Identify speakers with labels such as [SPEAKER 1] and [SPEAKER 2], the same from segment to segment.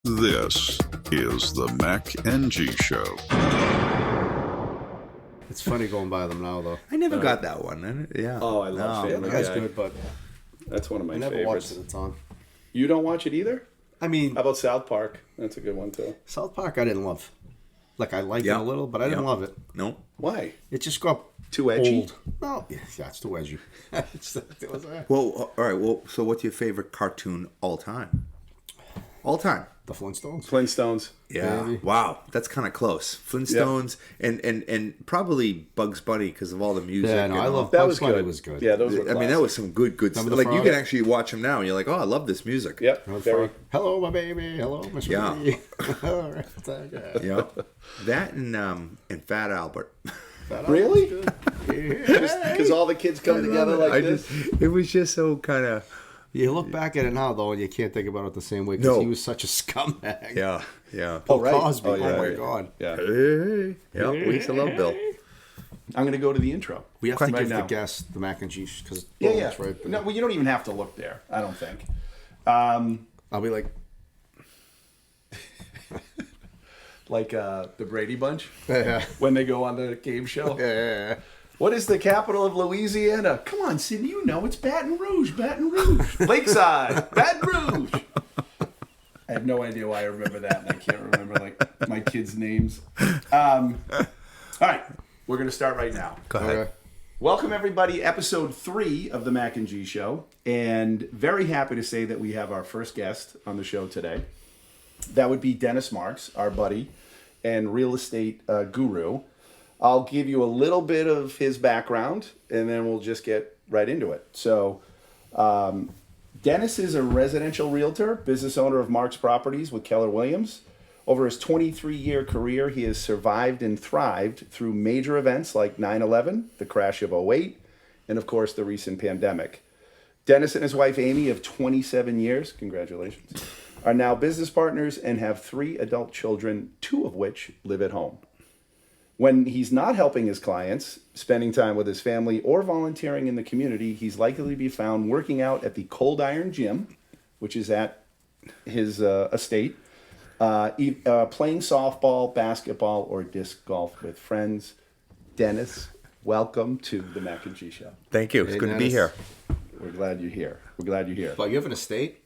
[SPEAKER 1] This is the Mac and G Show.
[SPEAKER 2] It's funny going by them now, though.
[SPEAKER 3] I never got that one. Yeah.
[SPEAKER 4] Oh, I love Family Guy.
[SPEAKER 2] That's good, but
[SPEAKER 4] That's one of my
[SPEAKER 2] I never
[SPEAKER 4] favorites.
[SPEAKER 2] watched it. It's on.
[SPEAKER 4] You don't watch it either?
[SPEAKER 2] I mean,
[SPEAKER 4] How about South Park? That's a good one too.
[SPEAKER 2] South Park I didn't love. Like, I liked it
[SPEAKER 3] Yeah.
[SPEAKER 2] a little, but I didn't
[SPEAKER 3] Yeah.
[SPEAKER 2] love it.
[SPEAKER 3] No.
[SPEAKER 4] Why?
[SPEAKER 2] It just got
[SPEAKER 4] Too edgy?
[SPEAKER 2] old. No, yeah, it's too edgy. It was,
[SPEAKER 3] Well, all right. Well, so what's your favorite cartoon all time? All time.
[SPEAKER 2] the Flintstones.
[SPEAKER 4] Flintstones.
[SPEAKER 3] Yeah.
[SPEAKER 2] Maybe.
[SPEAKER 3] Wow. That's kind of close. Flintstones and probably Bugs Bunny because of all the music.
[SPEAKER 2] Yeah, no,
[SPEAKER 3] and
[SPEAKER 2] I
[SPEAKER 3] all.
[SPEAKER 2] love
[SPEAKER 4] That
[SPEAKER 2] Bugs
[SPEAKER 4] was
[SPEAKER 2] Bunny
[SPEAKER 4] good.
[SPEAKER 2] was good.
[SPEAKER 4] Yeah, those were
[SPEAKER 3] I mean, that was some good
[SPEAKER 2] Remember the
[SPEAKER 3] like you
[SPEAKER 2] frog?
[SPEAKER 3] can actually watch them now and you're like, oh, I love this music.
[SPEAKER 4] Yep.
[SPEAKER 2] Very... Hello, my baby. Hello, my sweetie.
[SPEAKER 3] Yeah.
[SPEAKER 2] All right. Yeah.
[SPEAKER 3] Yeah. That and Fat Albert.
[SPEAKER 4] Really?
[SPEAKER 2] Yeah.
[SPEAKER 4] Because all the kids come together like this?
[SPEAKER 3] It was just so kind of.
[SPEAKER 2] You look back at it now, though, and you can't think about it the same way because
[SPEAKER 3] No.
[SPEAKER 2] he was such a scumbag.
[SPEAKER 3] Yeah. Yeah.
[SPEAKER 4] Oh, right.
[SPEAKER 2] Cosby.
[SPEAKER 4] Oh, yeah,
[SPEAKER 2] Oh, my
[SPEAKER 4] yeah.
[SPEAKER 2] God.
[SPEAKER 4] Yeah.
[SPEAKER 3] Hey. Yeah. We used to love Bill.
[SPEAKER 4] I'm going to go to the intro.
[SPEAKER 2] We have to
[SPEAKER 4] Right
[SPEAKER 2] give
[SPEAKER 4] now.
[SPEAKER 2] the guest the mac and cheese because
[SPEAKER 4] Yeah, yeah.
[SPEAKER 2] that's right. But
[SPEAKER 4] No, well, you don't even have to look there, I don't think.
[SPEAKER 2] I'll be like,
[SPEAKER 4] Like the Brady Bunch
[SPEAKER 2] yeah,
[SPEAKER 4] when they go on the game show.
[SPEAKER 2] yeah.
[SPEAKER 4] What is the capital of Louisiana? Come on, Sidney, you know it's Baton Rouge. Baton Rouge. Lakeside. Baton Rouge. I have no idea why I remember that, and I can't remember like my kids' names. All right, we're gonna start right now.
[SPEAKER 3] Go ahead.
[SPEAKER 2] Okay.
[SPEAKER 4] Welcome everybody, episode 3 of the Mac and G Show, and very happy to say that we have our first guest on the show today. That would be Dennis Marks, our buddy and real estate guru. I'll give you a little bit of his background, and then we'll just get right into it. So, Dennis is a residential realtor, business owner of Marks Properties with Keller Williams. Over his 23-year career, he has survived and thrived through major events like 9/11, the crash of '08, and of course the recent pandemic. Dennis and his wife Amy of 27 years, congratulations, are now business partners and have 3 adult children, 2 of which live at home. When he's not helping his clients, spending time with his family, or volunteering in the community, he's likely to be found working out at the Cold Iron Gym, which is at his estate, playing softball, basketball, or disc golf with friends. Dennis, welcome to the Mac and G Show.
[SPEAKER 3] Thank you. It's
[SPEAKER 2] Hey,
[SPEAKER 3] good to be
[SPEAKER 2] Dennis.
[SPEAKER 3] here.
[SPEAKER 4] We're glad you're here. We're glad you're here.
[SPEAKER 2] But you have an estate?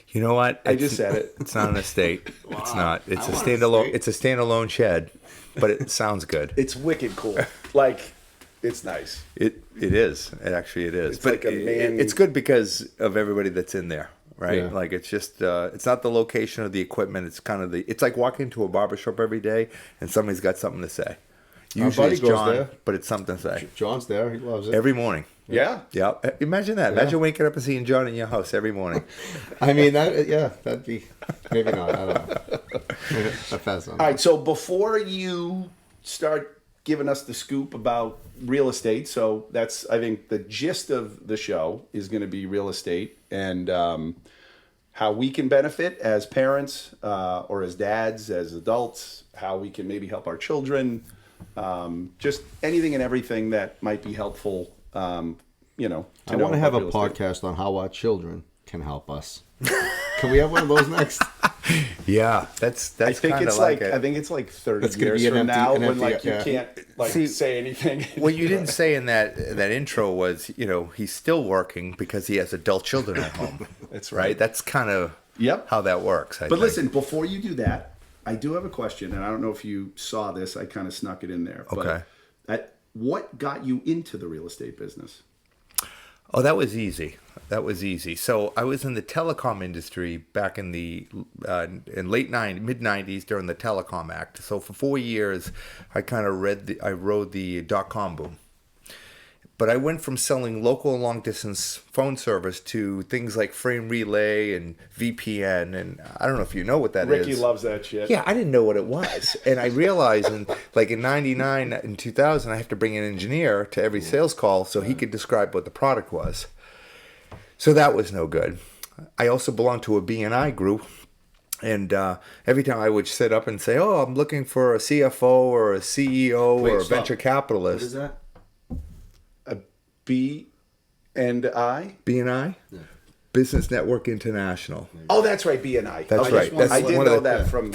[SPEAKER 3] You know what?
[SPEAKER 4] I just said it.
[SPEAKER 3] It's not an estate. It's not. It's
[SPEAKER 2] I
[SPEAKER 3] a
[SPEAKER 2] want an
[SPEAKER 3] standalone.
[SPEAKER 2] estate.
[SPEAKER 3] It's a standalone shed, but it sounds good.
[SPEAKER 4] It's wicked cool. Like, it's nice.
[SPEAKER 3] It is. It is.
[SPEAKER 4] It's
[SPEAKER 3] but
[SPEAKER 4] like a man-
[SPEAKER 3] it's good because of everybody that's in there, right?
[SPEAKER 2] Yeah.
[SPEAKER 3] Like it's just it's not the location of the equipment. It's kind of it's like walking into a barbershop every day and somebody's got something to say. Usually
[SPEAKER 2] buddy
[SPEAKER 3] it's
[SPEAKER 2] goes
[SPEAKER 3] John,
[SPEAKER 2] there.
[SPEAKER 3] but it's something to say
[SPEAKER 2] John's there. He loves it.
[SPEAKER 3] every morning.
[SPEAKER 4] Yeah.
[SPEAKER 3] Yeah. Imagine that. Imagine waking up and seeing John in your house every morning.
[SPEAKER 2] I mean, that'd be maybe not. I don't know. I pass on.
[SPEAKER 4] All right, so before you start giving us the scoop about real estate, so that's, I think, the gist of the show is going to be real estate and how we can benefit as parents or as dads, as adults, how we can maybe help our children, just anything and everything that might be helpful,
[SPEAKER 2] I want to have a podcast on how our children can help us. Can we have one of those next?
[SPEAKER 3] Yeah, that's
[SPEAKER 4] I think
[SPEAKER 3] kind
[SPEAKER 4] it's
[SPEAKER 3] of like
[SPEAKER 4] like
[SPEAKER 3] it.
[SPEAKER 4] I think it's like 30
[SPEAKER 2] That's gonna
[SPEAKER 4] years
[SPEAKER 2] be an
[SPEAKER 4] from
[SPEAKER 2] empty-
[SPEAKER 4] now
[SPEAKER 2] an
[SPEAKER 4] when
[SPEAKER 2] empty-
[SPEAKER 4] like you
[SPEAKER 2] yeah.
[SPEAKER 4] can't like
[SPEAKER 3] See,
[SPEAKER 4] say anything.
[SPEAKER 3] What you didn't say in that intro was, he's still working because he has adult children at home.
[SPEAKER 4] That's
[SPEAKER 3] Right? That's kind of
[SPEAKER 4] Yep.
[SPEAKER 3] how that works. I
[SPEAKER 4] But
[SPEAKER 3] think.
[SPEAKER 4] listen, before you do that, I do have a question, and I don't know if you saw this. I kind of snuck it in there.
[SPEAKER 3] Okay.
[SPEAKER 4] But what got you into the real estate business?
[SPEAKER 3] Oh, that was easy. So I was in the telecom industry back in the mid '90s during the Telecom Act. So for 4 years, I kind of rode the .com boom. But I went from selling local and long distance phone service to things like frame relay and VPN, and I don't know if you know what that is.
[SPEAKER 4] Ricky loves that shit.
[SPEAKER 3] Yeah, I didn't know what it was. And I realized in 99 and 2000, I have to bring an engineer to every sales call so he could describe what the product was. So that was no good. I also belonged to a B&I group. And every time I would sit up and say, oh, I'm looking for a CFO or a CEO or a
[SPEAKER 2] stop.
[SPEAKER 3] venture capitalist.
[SPEAKER 2] What is that?
[SPEAKER 4] A B and I.
[SPEAKER 3] B&I? Business Network International.
[SPEAKER 4] Oh, that's right, BNI.
[SPEAKER 3] That's
[SPEAKER 4] Okay.
[SPEAKER 3] right. That's
[SPEAKER 4] I did
[SPEAKER 3] one of
[SPEAKER 4] know
[SPEAKER 3] the-
[SPEAKER 4] that from.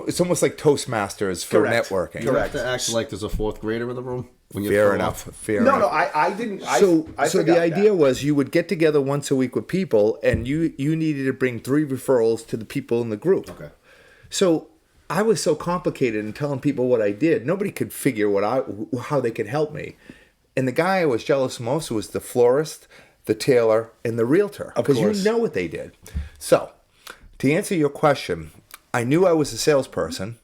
[SPEAKER 3] It's almost like Toastmasters for
[SPEAKER 4] Correct.
[SPEAKER 3] networking.
[SPEAKER 2] You have to act like there's a fourth grader in the room when you
[SPEAKER 3] Fair
[SPEAKER 2] throw
[SPEAKER 3] enough.
[SPEAKER 2] off.
[SPEAKER 3] Fair
[SPEAKER 4] No,
[SPEAKER 3] enough.
[SPEAKER 4] no, I didn't.
[SPEAKER 3] So
[SPEAKER 4] I
[SPEAKER 3] the
[SPEAKER 4] forgot
[SPEAKER 3] idea
[SPEAKER 4] that.
[SPEAKER 3] was you would get together once a week with people, and you needed to bring 3 referrals to the people in the group.
[SPEAKER 2] Okay.
[SPEAKER 3] So I was so complicated in telling people what I did. Nobody could figure how they could help me. And the guy I was jealous most was the florist, the tailor, and the realtor.
[SPEAKER 4] Of
[SPEAKER 3] Because
[SPEAKER 4] course.
[SPEAKER 3] you know what they did. So to answer your question, I knew I was a salesperson.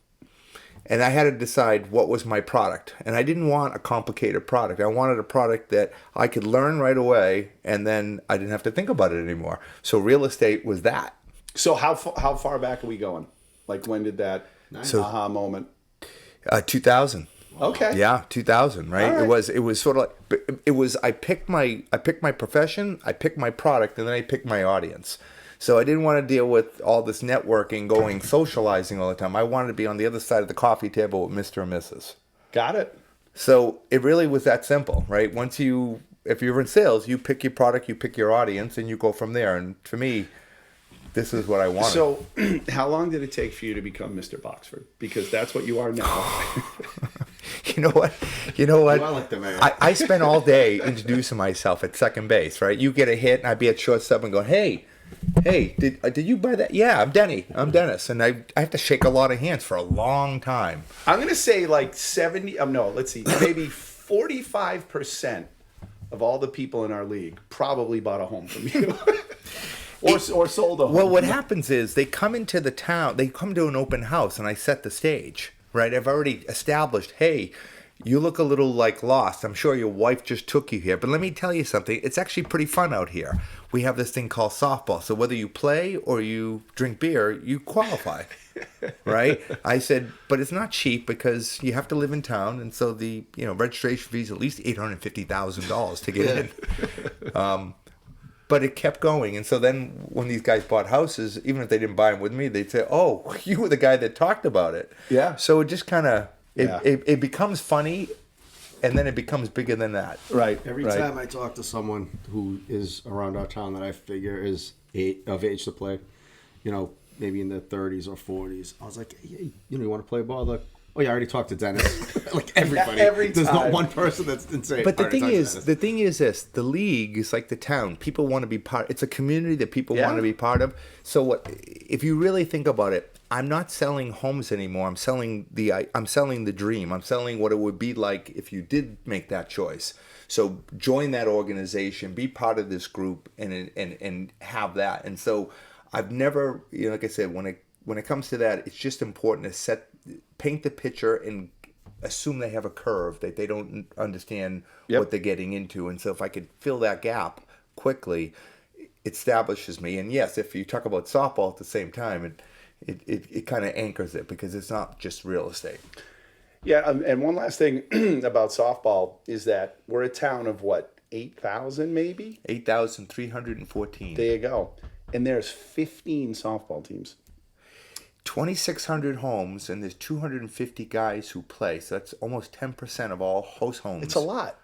[SPEAKER 3] And I had to decide what was my product. And I didn't want a complicated product. I wanted a product that I could learn right away, and then I didn't have to think about it anymore. So real estate was that.
[SPEAKER 4] So how far back are we going? Like when did that aha moment?
[SPEAKER 3] 2000.
[SPEAKER 4] Okay.
[SPEAKER 3] Yeah, 2000, right?
[SPEAKER 4] All right.
[SPEAKER 3] It was sort of like I picked my profession, I picked my product, and then I picked my audience. So I didn't want to deal with all this networking, socializing all the time. I wanted to be on the other side of the coffee table with Mr. and Mrs.
[SPEAKER 4] Got it.
[SPEAKER 3] So it really was that simple, right? If you're in sales, you pick your product, you pick your audience, and you go from there. And for me, this is what I wanted.
[SPEAKER 4] So how long did it take for you to become Mr. Boxford? Because that's what you are now.
[SPEAKER 3] You know what?
[SPEAKER 2] I like the man.
[SPEAKER 3] I spent all day introducing myself at second base, right? You get a hit, and I'd be at shortstop and go, hey, did you buy that? Yeah, I'm Dennis. And I have to shake a lot of hands for a long time.
[SPEAKER 4] I'm going to say like 70, let's see, maybe 45% of all the people in our league probably bought a home from you. or sold a home.
[SPEAKER 3] Well, what happens is they come into the town, they come to an open house, and I set the stage, right? I've already established, hey, you look a little like lost. I'm sure your wife just took you here. But let me tell you something. It's actually pretty fun out here. We have this thing called softball. So whether you play or you drink beer, you qualify, right? I said, but it's not cheap because you have to live in town. And so the registration fee is at least $850,000 to get in. But it kept going. And so then when these guys bought houses, even if they didn't buy them with me, they'd say, oh, you were the guy that talked about it.
[SPEAKER 4] Yeah.
[SPEAKER 3] So it just kind of...
[SPEAKER 4] Yeah.
[SPEAKER 3] It becomes funny, and then it becomes bigger than that.
[SPEAKER 4] Right.
[SPEAKER 2] Every time I talk to someone who is around our town that I figure is of age to play, maybe in their 30s or 40s, I was like, hey, you want to play ball? Like, oh yeah, I already talked to Dennis. Like everybody. There's not one person that's insane.
[SPEAKER 3] But the thing is this: the league is like the town. People want to be part. It's a community that people want to be part of. So what? If you really think about it, I'm not selling homes anymore. I'm selling the dream. I'm selling what it would be like if you did make that choice. So join that organization, be part of this group, and have that. And so I've never, like I said, when it comes to that, it's just important to paint the picture and assume they have a curve, that they don't understand what they're getting into. And so if I could fill that gap quickly, it establishes me. And yes, if you talk about softball at the same time, it kind of anchors it, because it's not just real estate.
[SPEAKER 4] Yeah, and one last thing about softball is that we're a town of 8,000 maybe?
[SPEAKER 3] 8,314.
[SPEAKER 4] There you go. And there's 15 softball teams.
[SPEAKER 3] 2,600 homes, and there's 250 guys who play. So that's almost 10% of all host homes.
[SPEAKER 4] It's a lot,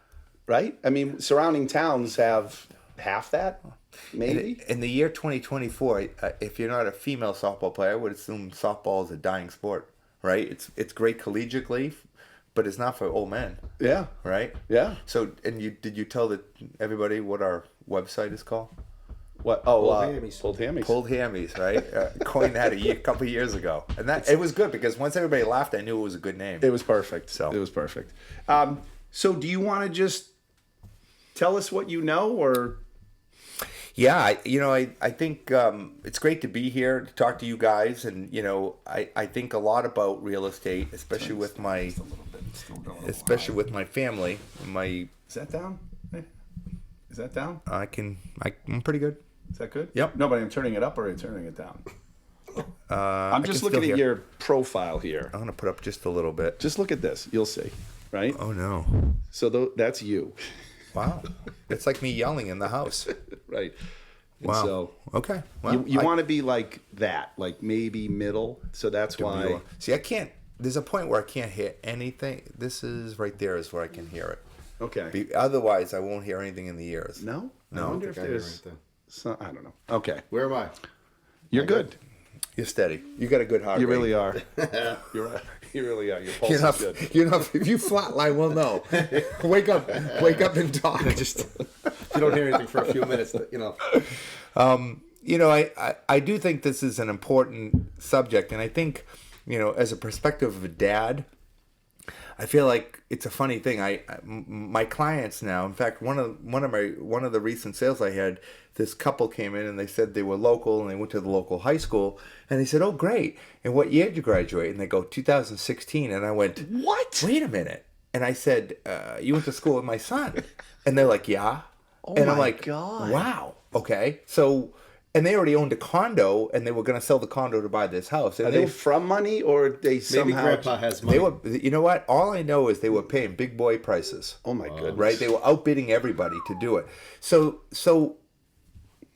[SPEAKER 4] right? I mean, surrounding towns have half that, maybe.
[SPEAKER 3] In the year 2024, if you're not a female softball player, I would assume softball is a dying sport, right? It's great collegiately, but it's not for old men.
[SPEAKER 4] Yeah.
[SPEAKER 3] Right?
[SPEAKER 4] Yeah.
[SPEAKER 3] So, and did you tell everybody what our website is called?
[SPEAKER 4] What?
[SPEAKER 2] Pulled hammies.
[SPEAKER 4] Pulled hammies.
[SPEAKER 3] Pulled hammies, right? Coined that a couple of years ago, and it was good, because once everybody laughed, I knew it was a good name.
[SPEAKER 4] It was perfect.
[SPEAKER 3] So
[SPEAKER 4] it was perfect. So do you want to just tell us what you know, or?
[SPEAKER 3] Yeah, I think it's great to be here to talk to you guys, and I think a lot about real estate, especially with my family.
[SPEAKER 4] Is that down? Is that down?
[SPEAKER 3] I'm pretty good.
[SPEAKER 4] Is that good?
[SPEAKER 3] Yep.
[SPEAKER 4] No, but I'm turning it up, or I'm turning it down. I'm just looking at your profile here.
[SPEAKER 3] I'm gonna put up just a little bit.
[SPEAKER 4] Just look at this. You'll see. Right?
[SPEAKER 3] Oh no.
[SPEAKER 4] So that's you.
[SPEAKER 3] Wow. It's like me yelling in the house.
[SPEAKER 4] Right. And
[SPEAKER 3] Wow.
[SPEAKER 4] so
[SPEAKER 3] Okay. Well,
[SPEAKER 4] you want to be like that, like maybe middle. So that's why.
[SPEAKER 3] See, I can't. There's a point where I can't hear anything. This is right there is where I can hear it.
[SPEAKER 4] Okay.
[SPEAKER 3] Otherwise, I won't hear anything in the ears.
[SPEAKER 4] No.
[SPEAKER 3] No.
[SPEAKER 4] I wonder if there's. So, I don't know. Okay.
[SPEAKER 2] Where am I?
[SPEAKER 4] You're good.
[SPEAKER 3] You're steady. You got a good heart
[SPEAKER 4] You
[SPEAKER 3] rate.
[SPEAKER 4] really are. You're right. You really are. Your pulse
[SPEAKER 3] You're
[SPEAKER 4] is
[SPEAKER 3] not,
[SPEAKER 4] good.
[SPEAKER 3] you're not, if you flatline, we'll know. Wake up and talk.
[SPEAKER 2] If you don't hear anything for a few minutes,
[SPEAKER 3] I do think this is an important subject, and I think, as a perspective of a dad, I feel like it's a funny thing. My clients now, in fact, one of the recent sales I had, this couple came in and they said they were local and they went to the local high school, and they said, "Oh, great! And what year did you graduate?" And they go, 2016, and I went,
[SPEAKER 4] What?
[SPEAKER 3] Wait a minute. And I said, "You went to school with my son?" And they're like, "Yeah."
[SPEAKER 4] Oh
[SPEAKER 3] and I'm
[SPEAKER 4] my
[SPEAKER 3] like,
[SPEAKER 4] God.
[SPEAKER 3] "Wow, okay." So, and they already owned a condo, and they were going to sell the condo to buy this house. And
[SPEAKER 4] Are they from money, or they
[SPEAKER 2] maybe
[SPEAKER 4] somehow?
[SPEAKER 2] Grandpa has money.
[SPEAKER 3] they were, you know what? All I know is they were paying big boy prices.
[SPEAKER 4] Oh my goodness!
[SPEAKER 3] Right? They were outbidding everybody to do it.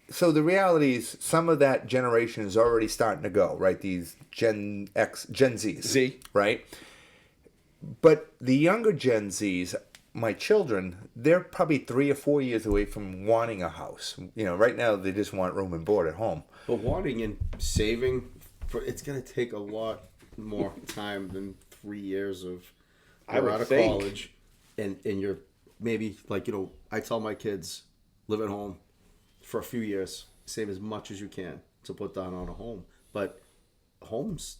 [SPEAKER 3] So the reality is, some of that generation is already starting to go. Right? These Gen Zs.
[SPEAKER 4] Z.
[SPEAKER 3] Right? But the younger Gen Zs, my children, they're probably 3 or 4 years away from wanting a house. Right now they just want room and board at home.
[SPEAKER 2] But wanting and saving, it's going to take a lot more time than 3 years of
[SPEAKER 4] I would
[SPEAKER 2] out of
[SPEAKER 4] think.
[SPEAKER 2] college, and you're maybe I tell my kids, live at home for a few years, save as much as you can to put down on a home. But homes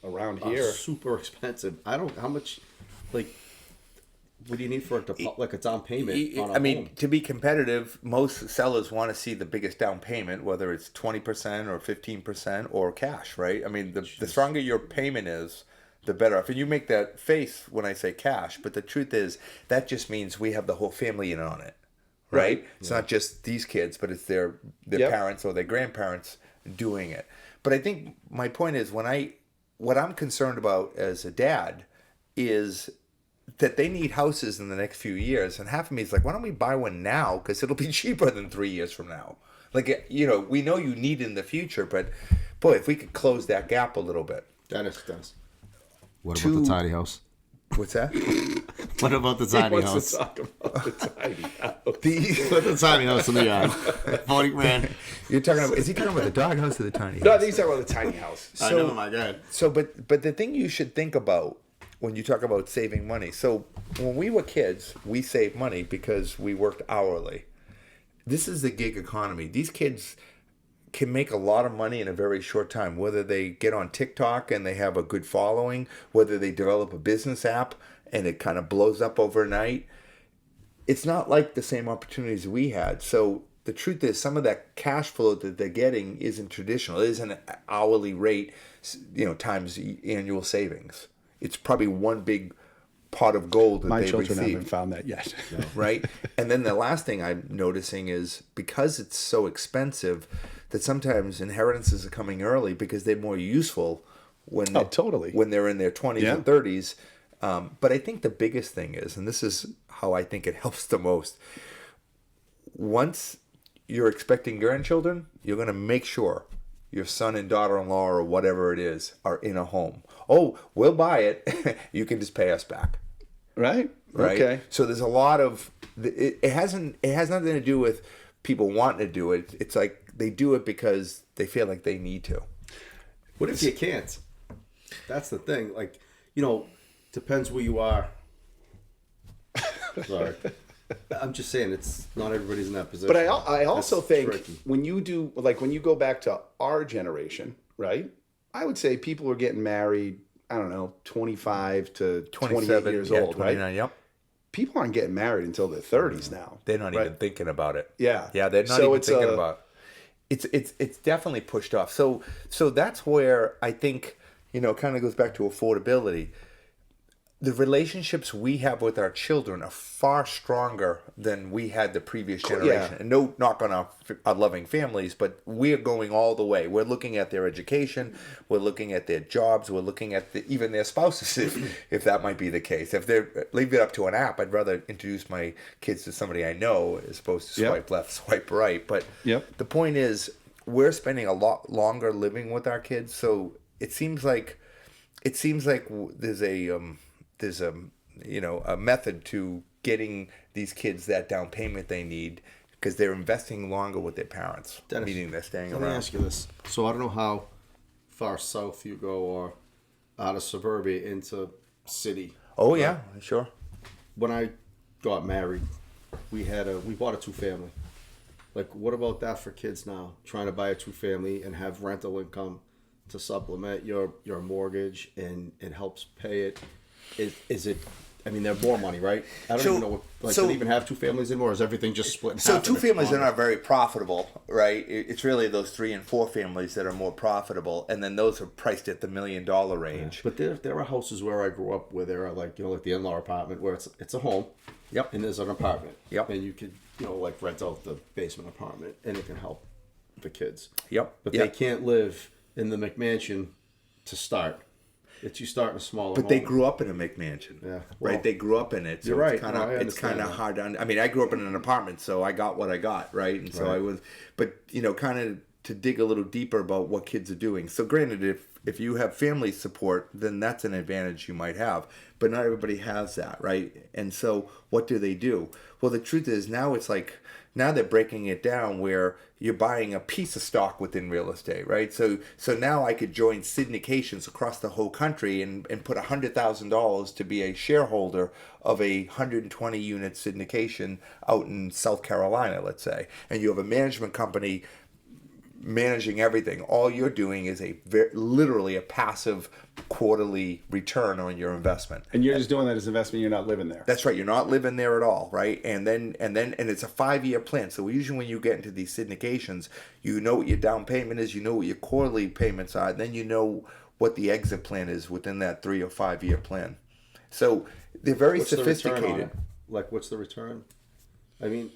[SPEAKER 4] Around
[SPEAKER 2] are
[SPEAKER 4] here,
[SPEAKER 2] super expensive. How much, what do you need for a down payment on a home?
[SPEAKER 3] To be competitive, most sellers want to see the biggest down payment, whether it's 20% or 15% or cash, right? The stronger your payment is, the better off. And you make that face when I say cash, but the truth is that just means we have the whole family in on it, right? It's not just these kids, but it's their
[SPEAKER 4] Yep.
[SPEAKER 3] parents or their grandparents doing it. But I think my point is, what I'm concerned about as a dad is that they need houses in the next few years, and half of me is like, why don't we buy one now, because it'll be cheaper than 3 years from now. We know you need in the future, but boy, if we could close that gap a little bit.
[SPEAKER 2] Dennis. What about the tiny house?
[SPEAKER 3] What's that?
[SPEAKER 2] What about the tiny
[SPEAKER 4] wants
[SPEAKER 2] house?
[SPEAKER 4] to talk about the tiny house.
[SPEAKER 2] Put the tiny house in the yard. 40 grand.
[SPEAKER 3] You're talking about? Is he talking about the dog house or the tiny house?
[SPEAKER 4] No, I think he's talking about the tiny house.
[SPEAKER 2] I know, my God.
[SPEAKER 3] So, but the thing you should think about when you talk about saving money. So, when we were kids, we saved money because we worked hourly. This is the gig economy. These kids can make a lot of money in a very short time, whether they get on TikTok and they have a good following, whether they develop a business app and it kind of blows up overnight. It's not like the same opportunities we had. So the truth is, some of that cash flow that they're getting isn't traditional. It isn't an hourly rate, times annual savings. It's probably one big pot of gold that
[SPEAKER 4] My
[SPEAKER 3] they
[SPEAKER 4] children
[SPEAKER 3] received.
[SPEAKER 4] haven't found that yet.
[SPEAKER 3] Right? And then the last thing I'm noticing is, because it's so expensive, that sometimes inheritances are coming early because they're more useful when
[SPEAKER 4] totally.
[SPEAKER 3] when they're in their 20s and 30s. But I think the biggest thing is, and this is how I think it helps the most, once you're expecting grandchildren, you're going to make sure your son and daughter-in-law or whatever it is are in a home. Oh, we'll buy it. You can just pay us back.
[SPEAKER 4] Right?
[SPEAKER 3] Right.
[SPEAKER 4] Okay.
[SPEAKER 3] So there's a lot of it has nothing to do with people wanting to do it. It's like they do it because they feel like they need to.
[SPEAKER 2] What if you can't? That's the thing. Depends where you are. Sorry. I'm just saying, it's not everybody's in that position.
[SPEAKER 4] But I also
[SPEAKER 2] That's
[SPEAKER 4] think
[SPEAKER 2] tricky.
[SPEAKER 4] when you go back to our generation, right? I would say people are getting married, I don't know, 25 to 28 years old,
[SPEAKER 3] 29,
[SPEAKER 4] right?
[SPEAKER 3] Yep.
[SPEAKER 4] People aren't getting married until their 30s now.
[SPEAKER 3] They're not
[SPEAKER 4] right?
[SPEAKER 3] even thinking about it.
[SPEAKER 4] Yeah.
[SPEAKER 3] Yeah, they're not even thinking about it. It's definitely pushed off. So that's where I think, kind of goes back to affordability. The relationships we have with our children are far stronger than we had the previous generation.
[SPEAKER 4] Yeah.
[SPEAKER 3] And no knock on our loving families, but we're going all the way. We're looking at their education. We're looking at their jobs. We're looking at even their spouses, if that might be the case. If they leave it up to an app, I'd rather introduce my kids to somebody I know as opposed to swipe left, swipe right. But the point is, we're spending a lot longer living with our kids. So it seems like there's a method to getting these kids that down payment they need, because they're investing longer with their parents,
[SPEAKER 2] Dennis,
[SPEAKER 3] meaning they're staying
[SPEAKER 2] let me
[SPEAKER 3] around.
[SPEAKER 2] ask you this. So I don't know how far south you go or out of suburbia into city.
[SPEAKER 3] Oh yeah, sure.
[SPEAKER 2] When I got married, we bought a 2-family. Like, what about that for kids now? Trying to buy a 2-family and have rental income to supplement your mortgage and helps pay it. Is it? I mean, they're more money, right? I don't even know what. Do they even have 2 families anymore? Or is everything just split in
[SPEAKER 3] So
[SPEAKER 2] half?
[SPEAKER 3] 2 families are not very profitable, right? It's really those 3 and 4 families that are more profitable, and then those are priced at the $1 million range.
[SPEAKER 2] But there are houses where I grew up where there are like the in-law apartment where it's a home.
[SPEAKER 3] Yep.
[SPEAKER 2] And there's an apartment.
[SPEAKER 3] Yep.
[SPEAKER 2] And you could like rent out the basement apartment and it can help the kids.
[SPEAKER 3] Yep.
[SPEAKER 2] But
[SPEAKER 3] Yep.
[SPEAKER 2] they can't live in the McMansion to start. You start in a smaller
[SPEAKER 3] But
[SPEAKER 2] home.
[SPEAKER 3] they grew up in a McMansion,
[SPEAKER 2] Yeah.
[SPEAKER 3] right?
[SPEAKER 2] Well,
[SPEAKER 3] They grew up in it, so
[SPEAKER 2] you're right.
[SPEAKER 3] it's kind of
[SPEAKER 2] No, I understand that.
[SPEAKER 3] hard to. I mean, I grew up in an apartment, so I got what I got, right? And so
[SPEAKER 2] Right.
[SPEAKER 3] I was, but kind of to dig a little deeper about what kids are doing. So granted, if you have family support, then that's an advantage you might have, but not everybody has that, right? And so what do? Well, the truth is now it's like now they're breaking it down where you're buying a piece of stock within real estate, right? So now I could join syndications across the whole country and put $100,000 to be a shareholder of a 120 unit syndication out in South Carolina, let's say, and you have a management company managing everything. All you're doing is literally a passive quarterly return on your investment.
[SPEAKER 4] And you're just doing that as investment. You're not living there.
[SPEAKER 3] That's right. You're not living there at all, right? And it's a 5-year plan. So usually when you get into these syndications, you know what your down payment is, you know what your quarterly payments are, then you know what the exit plan is within that 3 or 5 year plan. So they're very
[SPEAKER 2] What's the return on
[SPEAKER 3] sophisticated.
[SPEAKER 2] it? Like, what's the return? I mean,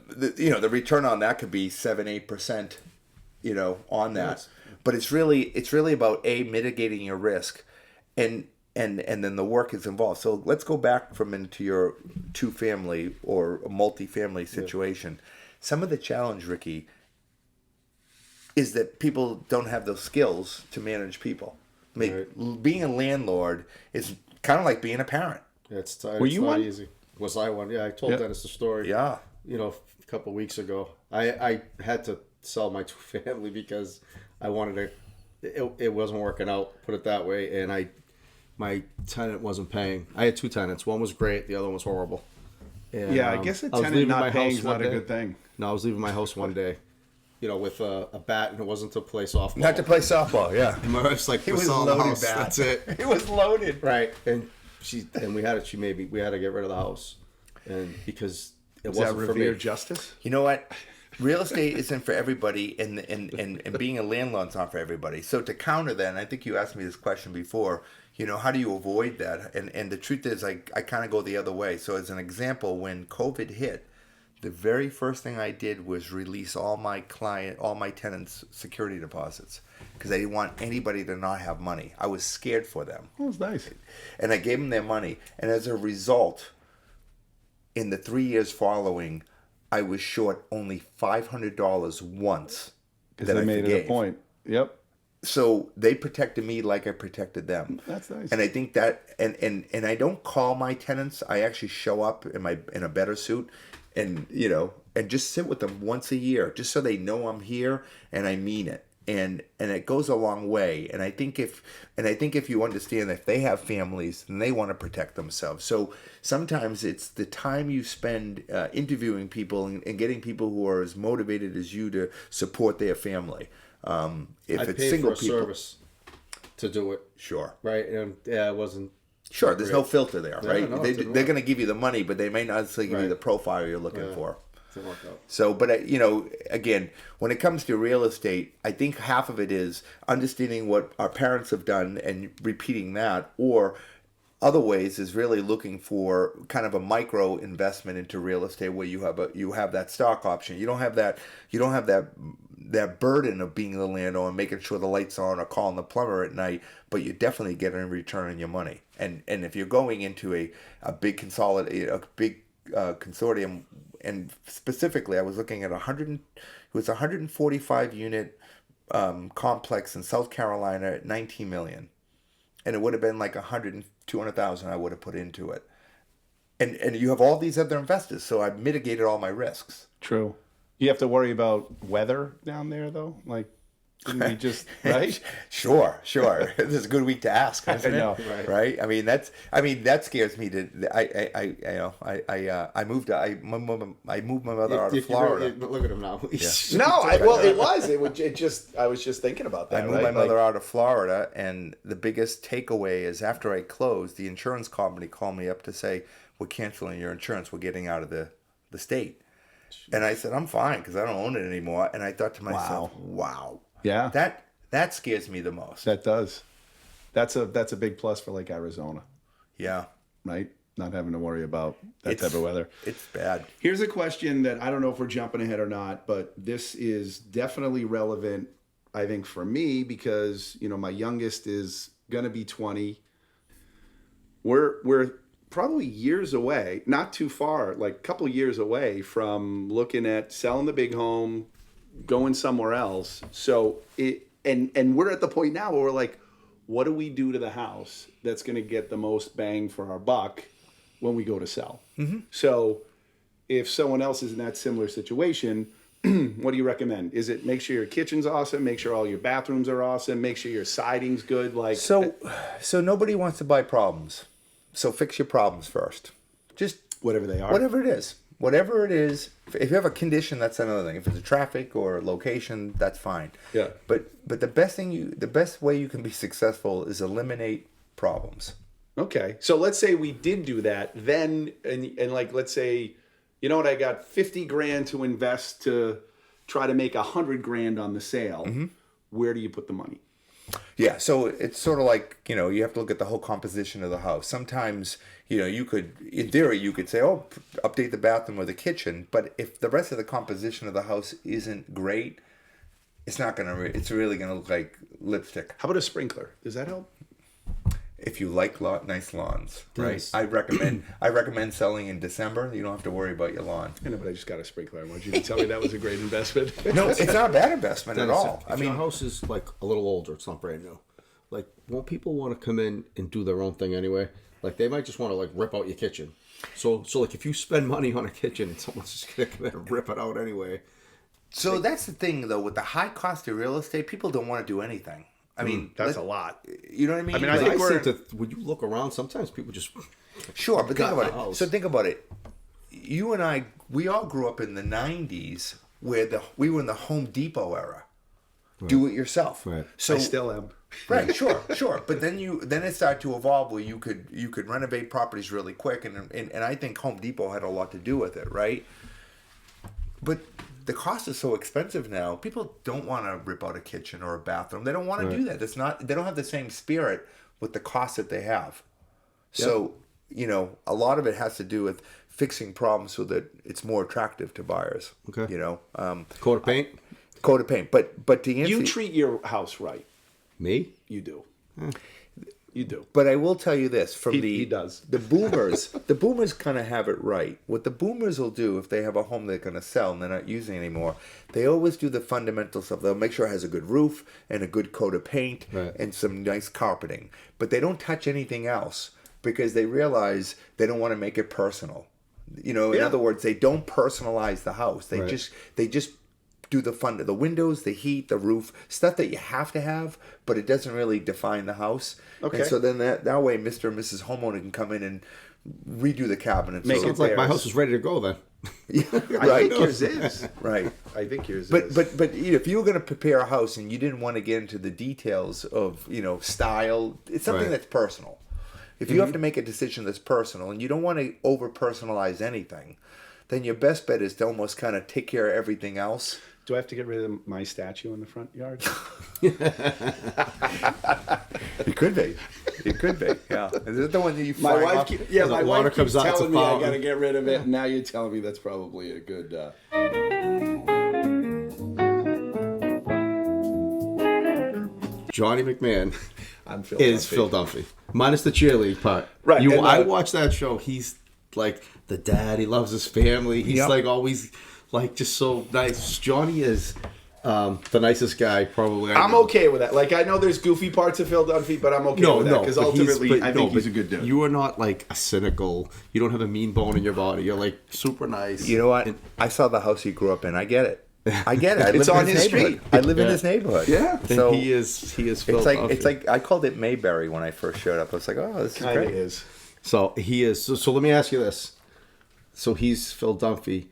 [SPEAKER 3] The return on that could be 7-8%, on that.
[SPEAKER 2] Yes.
[SPEAKER 3] But it's really about mitigating your risk, and then the work is involved. So let's go back into your 2-family or a multi-family situation. Some of the challenge, Ricky, is that people don't have those skills to manage people. I mean, being a landlord is kind of like being a parent.
[SPEAKER 2] it's
[SPEAKER 4] Were you
[SPEAKER 2] not
[SPEAKER 4] one?
[SPEAKER 2] easy. Was I one? Yeah, I told
[SPEAKER 4] Yep.
[SPEAKER 2] Dennis the story.
[SPEAKER 3] Yeah.
[SPEAKER 2] A couple of weeks ago, I had to sell my 2-family because I wanted to. It wasn't working out. Put it that way, and my tenant wasn't paying. I had 2 tenants. One was great. The other one was horrible. And,
[SPEAKER 4] Yeah, I guess a
[SPEAKER 2] I was
[SPEAKER 4] tenant
[SPEAKER 2] leaving
[SPEAKER 4] not
[SPEAKER 2] my
[SPEAKER 4] paying
[SPEAKER 2] house
[SPEAKER 4] is
[SPEAKER 2] one
[SPEAKER 4] not a
[SPEAKER 2] day.
[SPEAKER 4] good thing.
[SPEAKER 2] No, I was leaving my house one day, with a bat, and it wasn't to play softball.
[SPEAKER 3] Not to play softball, yeah.
[SPEAKER 2] And my wife's like,
[SPEAKER 3] It was
[SPEAKER 2] "Sell the
[SPEAKER 3] loaded
[SPEAKER 2] house.
[SPEAKER 3] bat.
[SPEAKER 2] That's it."
[SPEAKER 3] It was loaded.
[SPEAKER 2] Right, and we had to get rid of the house, and because it
[SPEAKER 4] Is that
[SPEAKER 2] wasn't for me.
[SPEAKER 4] revere justice?
[SPEAKER 3] You know what? Real estate isn't for everybody, and being a landlord's not for everybody. So to counter that, and I think you asked me this question before, how do you avoid that? And the truth is, I kind of go the other way. So as an example, when COVID hit, the very first thing I did was release all my tenants' security deposits because I didn't want anybody to not have money. I was scared for them.
[SPEAKER 4] That was nice.
[SPEAKER 3] And I gave them their money. And as a result, in the 3 years following, I was short only $500 once.
[SPEAKER 4] Because they made it a point. Yep.
[SPEAKER 3] So they protected me like I protected them.
[SPEAKER 4] That's nice.
[SPEAKER 3] And I think that, and I don't call my tenants. I actually show up in a better suit, and and just sit with them once a year, just so they know I'm here and I mean it. And it goes a long way. And I think if you understand that if they have families, then they want to protect themselves. So sometimes it's the time you spend interviewing people and getting people who are as motivated as you to support their family. If
[SPEAKER 2] I
[SPEAKER 3] it's
[SPEAKER 2] paid
[SPEAKER 3] single
[SPEAKER 2] for a
[SPEAKER 3] people,
[SPEAKER 2] service to do it,
[SPEAKER 3] sure.
[SPEAKER 2] right? And it wasn't.
[SPEAKER 3] Sure, there's no filter there,
[SPEAKER 2] Yeah,
[SPEAKER 3] right?
[SPEAKER 2] no, it
[SPEAKER 3] they're
[SPEAKER 2] didn't
[SPEAKER 3] going to give you the money, but they may not necessarily give you
[SPEAKER 2] Right.
[SPEAKER 3] the profile you're looking for.
[SPEAKER 2] Didn't work out.
[SPEAKER 3] So, but again, when it comes to real estate, I think half of it is understanding what our parents have done and repeating that, or other ways is really looking for kind of a micro investment into real estate where you have that stock option. You don't have that burden of being the landowner and making sure the lights are on or calling the plumber at night, but you definitely get a return on your money. And if you're going into a big consortium, and specifically I was looking at 145 unit complex in South Carolina at 19 million, and it would have been like 200,000 I would have put into it. And you have all these other investors, so I've mitigated all my risks.
[SPEAKER 4] True. You have to worry about weather down there, though? Like, didn't we just, right?
[SPEAKER 3] Sure. This is a good week to ask, isn't
[SPEAKER 4] I know,
[SPEAKER 3] it?
[SPEAKER 4] right.
[SPEAKER 3] I mean, that scares me to. I moved my mother out of Florida.
[SPEAKER 2] Look at him now.
[SPEAKER 4] I was just thinking about that.
[SPEAKER 3] I moved my mother out of Florida, and the biggest takeaway is after I closed, the insurance company called me up to say, "We're canceling your insurance. We're getting out of the state." And I said, "I'm fine because I don't own it anymore." And I thought to myself, "Wow.
[SPEAKER 4] Yeah.
[SPEAKER 3] That scares me the most."
[SPEAKER 4] That does. That's a big plus for like Arizona,
[SPEAKER 3] Yeah.
[SPEAKER 4] right? Not having to worry about that type of weather.
[SPEAKER 3] It's bad.
[SPEAKER 4] Here's a question that I don't know if we're jumping ahead or not, but this is definitely relevant, I think, for me because, my youngest is going to be 20. We're probably years away, not too far, like a couple years away from looking at selling the big home, going somewhere else. So and we're at the point now where we're like, what do we do to the house that's going to get the most bang for our buck when we go to sell? Mm-hmm. So if someone else is in that similar situation, what do you recommend? Is it make sure your kitchen's awesome, make sure all your bathrooms are awesome, make sure your siding's good? Like
[SPEAKER 3] So nobody wants to buy problems. So fix your problems first. Just
[SPEAKER 4] whatever they are.
[SPEAKER 3] Whatever it is. Whatever it is. If you have a condition, that's another thing. If it's a traffic or a location, that's fine.
[SPEAKER 4] Yeah.
[SPEAKER 3] But the best way you can be successful is eliminate problems.
[SPEAKER 4] Okay. So let's say we did do that, then and like let's say, you know what, I got 50 grand to invest to try to make 100 grand on the sale. Mm-hmm. Where do you put the money?
[SPEAKER 3] Yeah, so it's sort of like, you have to look at the whole composition of the house. Sometimes, you could, in theory, you could say, update the bathroom or the kitchen. But if the rest of the composition of the house isn't great, it's really going to look like lipstick.
[SPEAKER 4] How about a sprinkler? Does that help?
[SPEAKER 3] If you like nice lawns, right?
[SPEAKER 2] Nice.
[SPEAKER 3] I recommend selling in December. You don't have to worry about your lawn.
[SPEAKER 4] I know, but I just got a sprinkler. I want you to tell me that was a great investment.
[SPEAKER 3] No, it's not a bad investment at all.
[SPEAKER 2] If your house is like a little older, it's not brand new. Like, won't people want to come in and do their own thing anyway? Like, they might just want to like rip out your kitchen. So like if you spend money on a kitchen, someone's just gonna come in and rip it out anyway.
[SPEAKER 3] So that's the thing, though, with the high cost of real estate, people don't want to do anything. I mean,
[SPEAKER 4] that's a lot.
[SPEAKER 3] You know what I mean?
[SPEAKER 4] I mean,
[SPEAKER 2] I think when you look around, sometimes people just
[SPEAKER 3] sure, but think about it.
[SPEAKER 2] house.
[SPEAKER 3] So think about it. You and I, we all grew up in the '90s where we were in the Home Depot era. Right. Do it yourself.
[SPEAKER 2] Right.
[SPEAKER 4] So I still am.
[SPEAKER 3] Right. Sure. But then it started to evolve where you could renovate properties really quick, and I think Home Depot had a lot to do with it, right? But the cost is so expensive now. People don't want to rip out a kitchen or a bathroom. They don't want to do that. They don't have the same spirit with the cost that they have. So, a lot of it has to do with fixing problems so that it's more attractive to buyers.
[SPEAKER 2] Okay.
[SPEAKER 3] Coat of paint. But to answer,
[SPEAKER 4] You treat your house right.
[SPEAKER 2] Me?
[SPEAKER 4] You do. You do.
[SPEAKER 3] But I will tell you this:
[SPEAKER 4] He does.
[SPEAKER 3] The boomers kind of have it right. What the boomers will do if they have a home they're going to sell and they're not using anymore, they always do the fundamental stuff. They'll make sure it has a good roof and a good coat of paint and some nice carpeting. But they don't touch anything else because they realize they don't want to make it personal. In other words, they don't personalize the house. They just do the windows, the heat, the roof, stuff that you have to have, but it doesn't really define the house.
[SPEAKER 4] Okay.
[SPEAKER 3] And so then that way Mr. and Mrs. Homeowner can come in and redo the cabinets.
[SPEAKER 2] Sounds like my house is ready to go then.
[SPEAKER 3] Right.
[SPEAKER 4] I think yours is.
[SPEAKER 3] Right.
[SPEAKER 4] I think yours
[SPEAKER 3] But
[SPEAKER 4] is.
[SPEAKER 3] but if you were going to prepare a house and you didn't want to get into the details of, style, it's something that's personal. If you have to make a decision that's personal and you don't want to over personalize anything, then your best bet is to almost kind of take care of everything else.
[SPEAKER 4] Do I have to get rid of my statue in the front yard?
[SPEAKER 3] It could be. Yeah. Is it the one that you
[SPEAKER 4] My
[SPEAKER 3] fly
[SPEAKER 4] wife,
[SPEAKER 3] off?
[SPEAKER 4] my
[SPEAKER 2] water
[SPEAKER 4] wife keeps
[SPEAKER 2] comes out, it's a
[SPEAKER 4] telling me I
[SPEAKER 2] fountain.
[SPEAKER 4] got to get rid of it. And now you're telling me that's probably a good.
[SPEAKER 2] Johnny McMahon
[SPEAKER 4] I'm Phil
[SPEAKER 2] is
[SPEAKER 4] Duffy.
[SPEAKER 2] Phil Duffy, minus the cheerleading part.
[SPEAKER 4] Right, and,
[SPEAKER 2] I watch that show. He's like the dad. He loves his family. He's like always like just so nice. Johnny is the nicest guy probably.
[SPEAKER 4] I'm okay with that. Like, I know there's goofy parts of Phil Dunphy, but I'm okay with that because ultimately, I think he's a good dude.
[SPEAKER 2] You are not like a cynical. You don't have a mean bone in your body. You're like super nice.
[SPEAKER 3] You know what? I saw the house he grew up in. I get it. I get it. I
[SPEAKER 4] It's
[SPEAKER 3] live
[SPEAKER 4] on
[SPEAKER 3] in
[SPEAKER 4] his
[SPEAKER 3] neighborhood.
[SPEAKER 4] street.
[SPEAKER 3] I live in this neighborhood.
[SPEAKER 4] Yeah.
[SPEAKER 3] So
[SPEAKER 2] he is Phil
[SPEAKER 3] it's like I called it Mayberry when I first showed up. I was like, oh, this is
[SPEAKER 4] Kind of
[SPEAKER 3] great.
[SPEAKER 4] is.
[SPEAKER 2] So he is. So let me ask you this. So he's Phil Dunphy.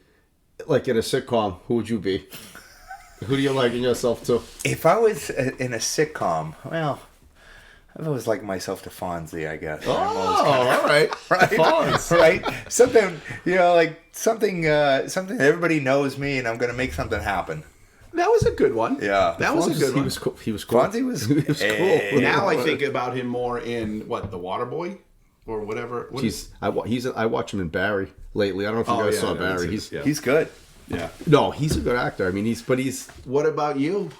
[SPEAKER 2] Like in a sitcom, who would you be? Who do you liken yourself to?
[SPEAKER 3] If I was in a sitcom, well, I was like myself to Fonzie, I guess.
[SPEAKER 2] All right.
[SPEAKER 3] Right?
[SPEAKER 2] Fonz.
[SPEAKER 3] Right? Something, like something that everybody knows me and I'm going to make something happen.
[SPEAKER 4] That was a good one.
[SPEAKER 3] Yeah.
[SPEAKER 4] That was a good
[SPEAKER 2] He
[SPEAKER 4] one.
[SPEAKER 2] was cool. He was cool.
[SPEAKER 3] Fonzie was,
[SPEAKER 2] He was cool.
[SPEAKER 4] Now I think about him more in, The Waterboy? Or whatever.
[SPEAKER 2] I watch him in Barry lately. I don't know if you guys saw Barry.
[SPEAKER 3] he's good.
[SPEAKER 4] Yeah.
[SPEAKER 2] No, he's a good actor. I mean, he's
[SPEAKER 4] What about you?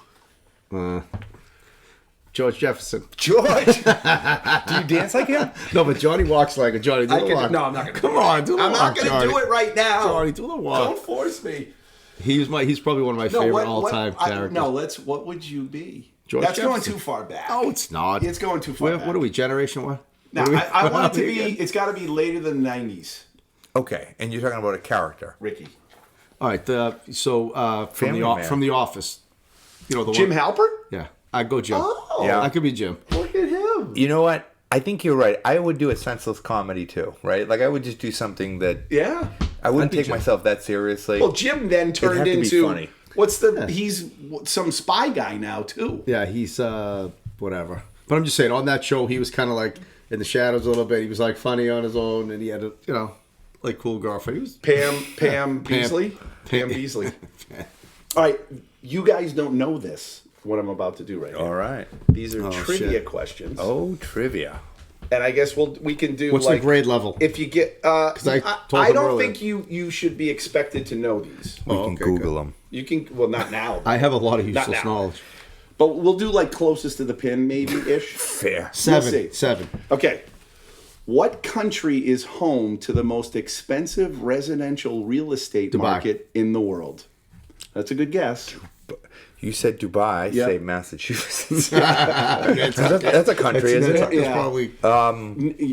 [SPEAKER 2] George Jefferson.
[SPEAKER 3] George! Do you dance like him?
[SPEAKER 2] No, but Johnny walks like a Johnny. Do the walk.
[SPEAKER 4] No, I'm not gonna.
[SPEAKER 2] Come on, do the
[SPEAKER 4] I'm
[SPEAKER 2] walk.
[SPEAKER 4] not gonna do it right now.
[SPEAKER 2] Johnny, do the walk.
[SPEAKER 4] Don't force me.
[SPEAKER 2] He's probably one of my favorite all-time characters.
[SPEAKER 4] No, what would you be?
[SPEAKER 2] George
[SPEAKER 4] That's going
[SPEAKER 2] Jefferson.
[SPEAKER 4] too far back.
[SPEAKER 2] No, it's not.
[SPEAKER 4] It's going too far back.
[SPEAKER 2] What are we? Generation what?
[SPEAKER 4] Now, I want it to be. It's got to be later than the 90s.
[SPEAKER 3] Okay, and you're talking about a character.
[SPEAKER 4] Ricky.
[SPEAKER 2] All right.
[SPEAKER 3] Family Man.
[SPEAKER 2] From the Office. You know the
[SPEAKER 4] Jim
[SPEAKER 2] one.
[SPEAKER 4] Halpert?
[SPEAKER 2] Yeah, I'd go Jim.
[SPEAKER 4] Oh.
[SPEAKER 3] Yeah.
[SPEAKER 2] I could be Jim.
[SPEAKER 4] Look at him.
[SPEAKER 3] You know what? I think you're right. I would do a senseless comedy too, right? Like I would just do something that
[SPEAKER 4] Yeah.
[SPEAKER 3] I wouldn't
[SPEAKER 2] be
[SPEAKER 3] take
[SPEAKER 2] Jim.
[SPEAKER 3] myself that seriously.
[SPEAKER 4] Well, Jim then turned
[SPEAKER 3] have to be
[SPEAKER 4] into
[SPEAKER 3] funny.
[SPEAKER 4] He's some spy guy now too.
[SPEAKER 2] Yeah, he's whatever. But I'm just saying, on that show, he was kind of like in the shadows a little bit. He was like funny on his own, and he had a like cool girlfriend. He was
[SPEAKER 4] Pam Beasley. Pam Beasley. All right, you guys don't know this. What I'm about to do right now.
[SPEAKER 3] All right.
[SPEAKER 4] These are trivia
[SPEAKER 2] shit.
[SPEAKER 4] questions.
[SPEAKER 3] Oh, trivia.
[SPEAKER 4] And I guess we can do
[SPEAKER 2] What's
[SPEAKER 4] like
[SPEAKER 2] the grade level?
[SPEAKER 4] if you get.
[SPEAKER 2] I told
[SPEAKER 4] I
[SPEAKER 2] them
[SPEAKER 4] don't
[SPEAKER 2] earlier.
[SPEAKER 4] think you should be expected to know these.
[SPEAKER 3] We can
[SPEAKER 2] okay,
[SPEAKER 3] Google
[SPEAKER 2] good.
[SPEAKER 3] them.
[SPEAKER 4] You can not now,
[SPEAKER 2] I have a lot of
[SPEAKER 4] Not
[SPEAKER 2] useless
[SPEAKER 4] now.
[SPEAKER 2] knowledge.
[SPEAKER 4] but we'll do like closest to the pin maybe ish.
[SPEAKER 3] Fair.
[SPEAKER 4] see.
[SPEAKER 2] Seven.
[SPEAKER 4] Okay. What country is home to the most expensive residential real estate
[SPEAKER 2] Dubai.
[SPEAKER 4] market in the world? That's a good guess.
[SPEAKER 3] You said Dubai. I
[SPEAKER 4] Yep.
[SPEAKER 3] say Massachusetts. That's a country, isn't it?
[SPEAKER 2] It's
[SPEAKER 4] Yeah.
[SPEAKER 2] probably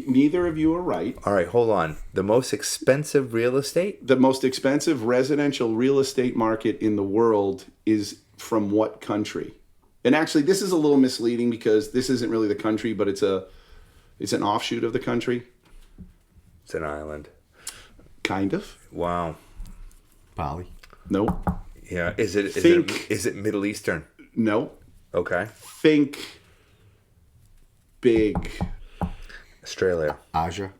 [SPEAKER 4] Neither of you are right.
[SPEAKER 3] All right, hold on. The most expensive real estate?
[SPEAKER 4] The most expensive residential real estate market in the world is from what country? And actually, this is a little misleading because this isn't really the country, but it's an offshoot of the country.
[SPEAKER 3] It's an island.
[SPEAKER 4] Kind of.
[SPEAKER 3] Wow.
[SPEAKER 2] Bali.
[SPEAKER 4] No.
[SPEAKER 3] Yeah. Is
[SPEAKER 4] Think-
[SPEAKER 3] it Middle Eastern?
[SPEAKER 4] No.
[SPEAKER 3] Okay.
[SPEAKER 4] Think big.
[SPEAKER 3] Australia.
[SPEAKER 2] Asia.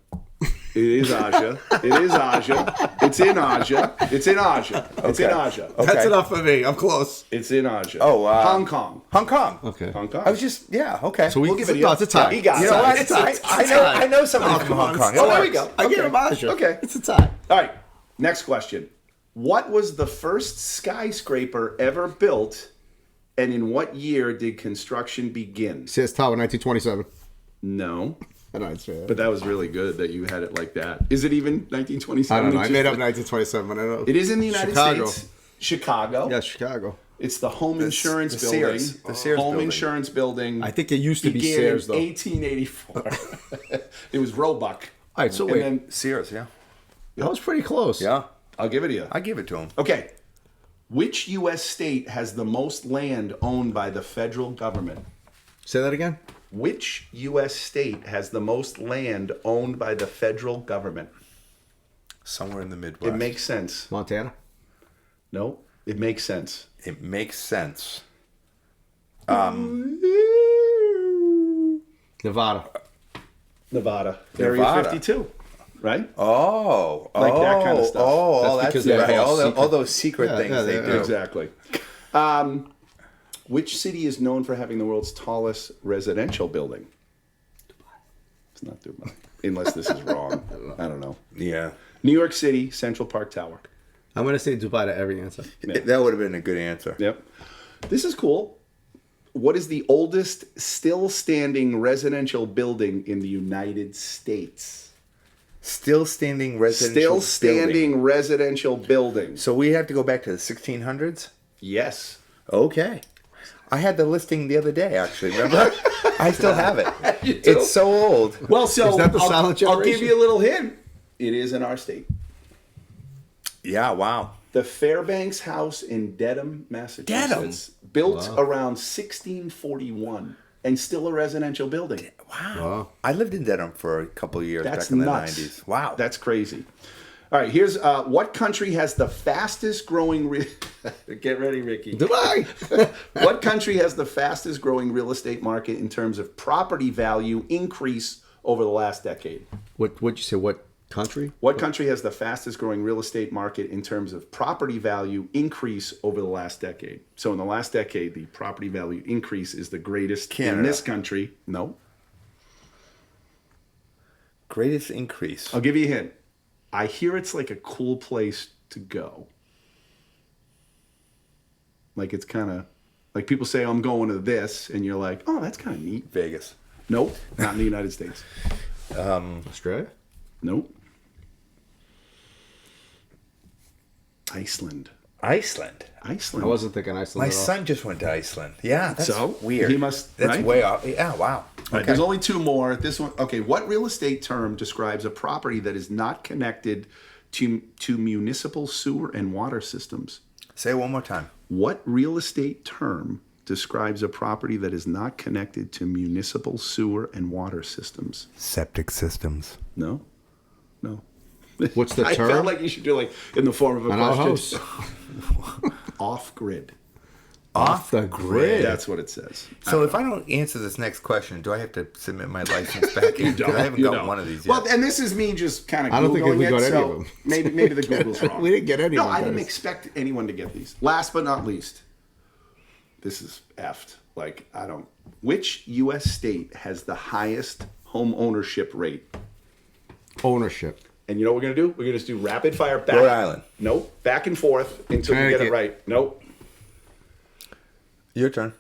[SPEAKER 4] It is Asia. It is Asia. It's in Asia. It's in Asia. It's in
[SPEAKER 3] Okay.
[SPEAKER 4] Asia.
[SPEAKER 3] Okay.
[SPEAKER 2] That's enough for me. I'm close.
[SPEAKER 4] It's in Asia.
[SPEAKER 3] Oh,
[SPEAKER 4] Hong Kong.
[SPEAKER 3] Hong Kong.
[SPEAKER 2] Okay.
[SPEAKER 4] Hong Kong.
[SPEAKER 3] I was just okay.
[SPEAKER 2] So
[SPEAKER 4] We'll give it to you.
[SPEAKER 2] No, it's a tie.
[SPEAKER 4] He got
[SPEAKER 3] you
[SPEAKER 4] it.
[SPEAKER 3] know what?
[SPEAKER 2] It's
[SPEAKER 3] I know somebody from
[SPEAKER 2] come
[SPEAKER 3] Hong
[SPEAKER 2] on.
[SPEAKER 3] Kong.
[SPEAKER 4] Oh,
[SPEAKER 3] It
[SPEAKER 4] there we
[SPEAKER 3] works.
[SPEAKER 4] go.
[SPEAKER 2] I
[SPEAKER 4] Okay.
[SPEAKER 2] gave him Asia.
[SPEAKER 4] Okay.
[SPEAKER 2] It's a tie.
[SPEAKER 4] All right. Next question. What was the first skyscraper ever built, and in what year did construction begin?
[SPEAKER 2] CS Tower, 1927.
[SPEAKER 4] No,
[SPEAKER 2] I know it's fair.
[SPEAKER 4] but that was really good that you had it like that. Is it even 1927?
[SPEAKER 2] I don't know. I
[SPEAKER 4] Just-
[SPEAKER 2] made up 1927, but I don't know.
[SPEAKER 4] It is in the United
[SPEAKER 2] Chicago.
[SPEAKER 4] States. Chicago.
[SPEAKER 2] Yeah, Chicago.
[SPEAKER 4] It's the home insurance
[SPEAKER 3] the
[SPEAKER 4] building.
[SPEAKER 3] Sears. The Sears
[SPEAKER 4] home
[SPEAKER 3] building.
[SPEAKER 4] insurance building.
[SPEAKER 2] I think it used to be
[SPEAKER 4] began
[SPEAKER 2] Sears,
[SPEAKER 4] in
[SPEAKER 2] though.
[SPEAKER 4] 1884. It was Roebuck.
[SPEAKER 2] All right, so
[SPEAKER 4] And
[SPEAKER 2] wait.
[SPEAKER 4] then
[SPEAKER 3] Sears, yeah.
[SPEAKER 2] That was pretty close.
[SPEAKER 3] Yeah.
[SPEAKER 4] I'll give it to you.
[SPEAKER 3] I give it to him.
[SPEAKER 4] Okay. Which U.S. state has the most land owned by the federal government?
[SPEAKER 2] Say that again?
[SPEAKER 4] Which U.S. state has the most land owned by the federal government?
[SPEAKER 3] Somewhere in the Midwest.
[SPEAKER 4] It makes sense.
[SPEAKER 2] Montana?
[SPEAKER 4] No, it makes sense.
[SPEAKER 3] It makes sense.
[SPEAKER 2] Nevada.
[SPEAKER 4] Nevada. Area
[SPEAKER 3] Nevada.
[SPEAKER 4] 52, right?
[SPEAKER 3] Oh,
[SPEAKER 4] Like that kind of stuff.
[SPEAKER 3] Oh,
[SPEAKER 2] That's
[SPEAKER 3] that's
[SPEAKER 2] because
[SPEAKER 3] right.
[SPEAKER 2] they're all
[SPEAKER 3] All those secret
[SPEAKER 2] Yeah,
[SPEAKER 3] things
[SPEAKER 2] yeah,
[SPEAKER 3] they
[SPEAKER 2] yeah.
[SPEAKER 3] do.
[SPEAKER 4] Exactly. Which city is known for having the world's tallest residential building? It's not Dubai. Unless this is wrong. I don't know.
[SPEAKER 3] Yeah.
[SPEAKER 4] New York City, Central Park Tower.
[SPEAKER 2] I'm going to say Dubai to every answer.
[SPEAKER 3] That would have been a good answer.
[SPEAKER 4] Yep. This is cool. What is the oldest still standing residential building in the United States?
[SPEAKER 3] Still standing residential
[SPEAKER 4] Still
[SPEAKER 3] building.
[SPEAKER 4] standing residential building.
[SPEAKER 3] So we have to go back to the 1600s?
[SPEAKER 4] Yes.
[SPEAKER 3] Okay. I had the listing the other day, actually. Remember? I still have it.
[SPEAKER 4] You do?
[SPEAKER 3] It's so old.
[SPEAKER 4] Well, so
[SPEAKER 2] Is that the silent
[SPEAKER 4] I'll
[SPEAKER 2] generation?
[SPEAKER 4] give you a little hint. It is in our state.
[SPEAKER 3] Yeah, wow.
[SPEAKER 4] The Fairbanks House in Dedham, Massachusetts, built around 1641 and still a residential building.
[SPEAKER 3] Wow. I lived in Dedham for a couple of years
[SPEAKER 4] That's
[SPEAKER 3] back in the
[SPEAKER 4] nuts.
[SPEAKER 3] 90s. Wow.
[SPEAKER 4] That's crazy. All right, here's what country has the fastest growing... Get ready, Ricky.
[SPEAKER 2] Dubai.
[SPEAKER 4] What country has the fastest growing real estate market in terms of property value increase over the last decade?
[SPEAKER 2] What'd you say? What country?
[SPEAKER 4] What country has the fastest growing real estate market in terms of property value increase over the last decade? So in the last decade, the property value increase is the greatest in
[SPEAKER 3] Canada.
[SPEAKER 4] this country. No.
[SPEAKER 3] Greatest increase.
[SPEAKER 4] I'll give you a hint. I hear it's like a cool place to go. Like it's kind of like people say, I'm going to this, and you're like, oh, that's kind of neat.
[SPEAKER 3] Vegas.
[SPEAKER 4] Nope, not in the United States.
[SPEAKER 2] Australia?
[SPEAKER 4] Nope. Iceland.
[SPEAKER 3] Iceland.
[SPEAKER 4] Iceland.
[SPEAKER 2] I wasn't thinking Iceland
[SPEAKER 3] My
[SPEAKER 2] at all.
[SPEAKER 3] son just went to Iceland. Yeah, that's
[SPEAKER 4] So,
[SPEAKER 3] weird.
[SPEAKER 4] he must-
[SPEAKER 3] That's
[SPEAKER 4] right?
[SPEAKER 3] way off. Yeah, wow.
[SPEAKER 4] All right, there's only two more. This one, okay. What real estate term describes a property that is not connected to municipal sewer and water systems?
[SPEAKER 3] Say it one more time.
[SPEAKER 4] What real estate term describes a property that is not connected to municipal sewer and water systems?
[SPEAKER 3] Septic systems.
[SPEAKER 4] No, no.
[SPEAKER 2] What's the
[SPEAKER 4] I
[SPEAKER 2] term?
[SPEAKER 4] felt like you should do like in the form of a
[SPEAKER 2] An
[SPEAKER 4] question.
[SPEAKER 2] outhouse.
[SPEAKER 4] Off grid.
[SPEAKER 2] Off the grid.
[SPEAKER 4] That's what it says.
[SPEAKER 3] So if I don't answer this next question, do I have to submit my license back in? Because I haven't
[SPEAKER 4] You
[SPEAKER 3] gotten
[SPEAKER 4] don't.
[SPEAKER 3] one of these yet.
[SPEAKER 4] Well, and this is me just kind of
[SPEAKER 2] I don't think
[SPEAKER 4] Googling
[SPEAKER 2] we got
[SPEAKER 4] it,
[SPEAKER 2] any of
[SPEAKER 4] so
[SPEAKER 2] them.
[SPEAKER 4] maybe the Google's wrong.
[SPEAKER 2] We didn't get any
[SPEAKER 4] No,
[SPEAKER 2] of them,
[SPEAKER 4] I didn't
[SPEAKER 2] guys.
[SPEAKER 4] expect anyone to get these. Last but not least, this is effed. Like, I don't... Which U.S. state has the highest home ownership rate?
[SPEAKER 2] Ownership.
[SPEAKER 4] And you know what we're going to do? We're going to just do rapid fire back.
[SPEAKER 3] Rhode Island.
[SPEAKER 4] Nope. Back and forth until you get it
[SPEAKER 2] Connecticut.
[SPEAKER 4] right. Nope.
[SPEAKER 3] Your turn.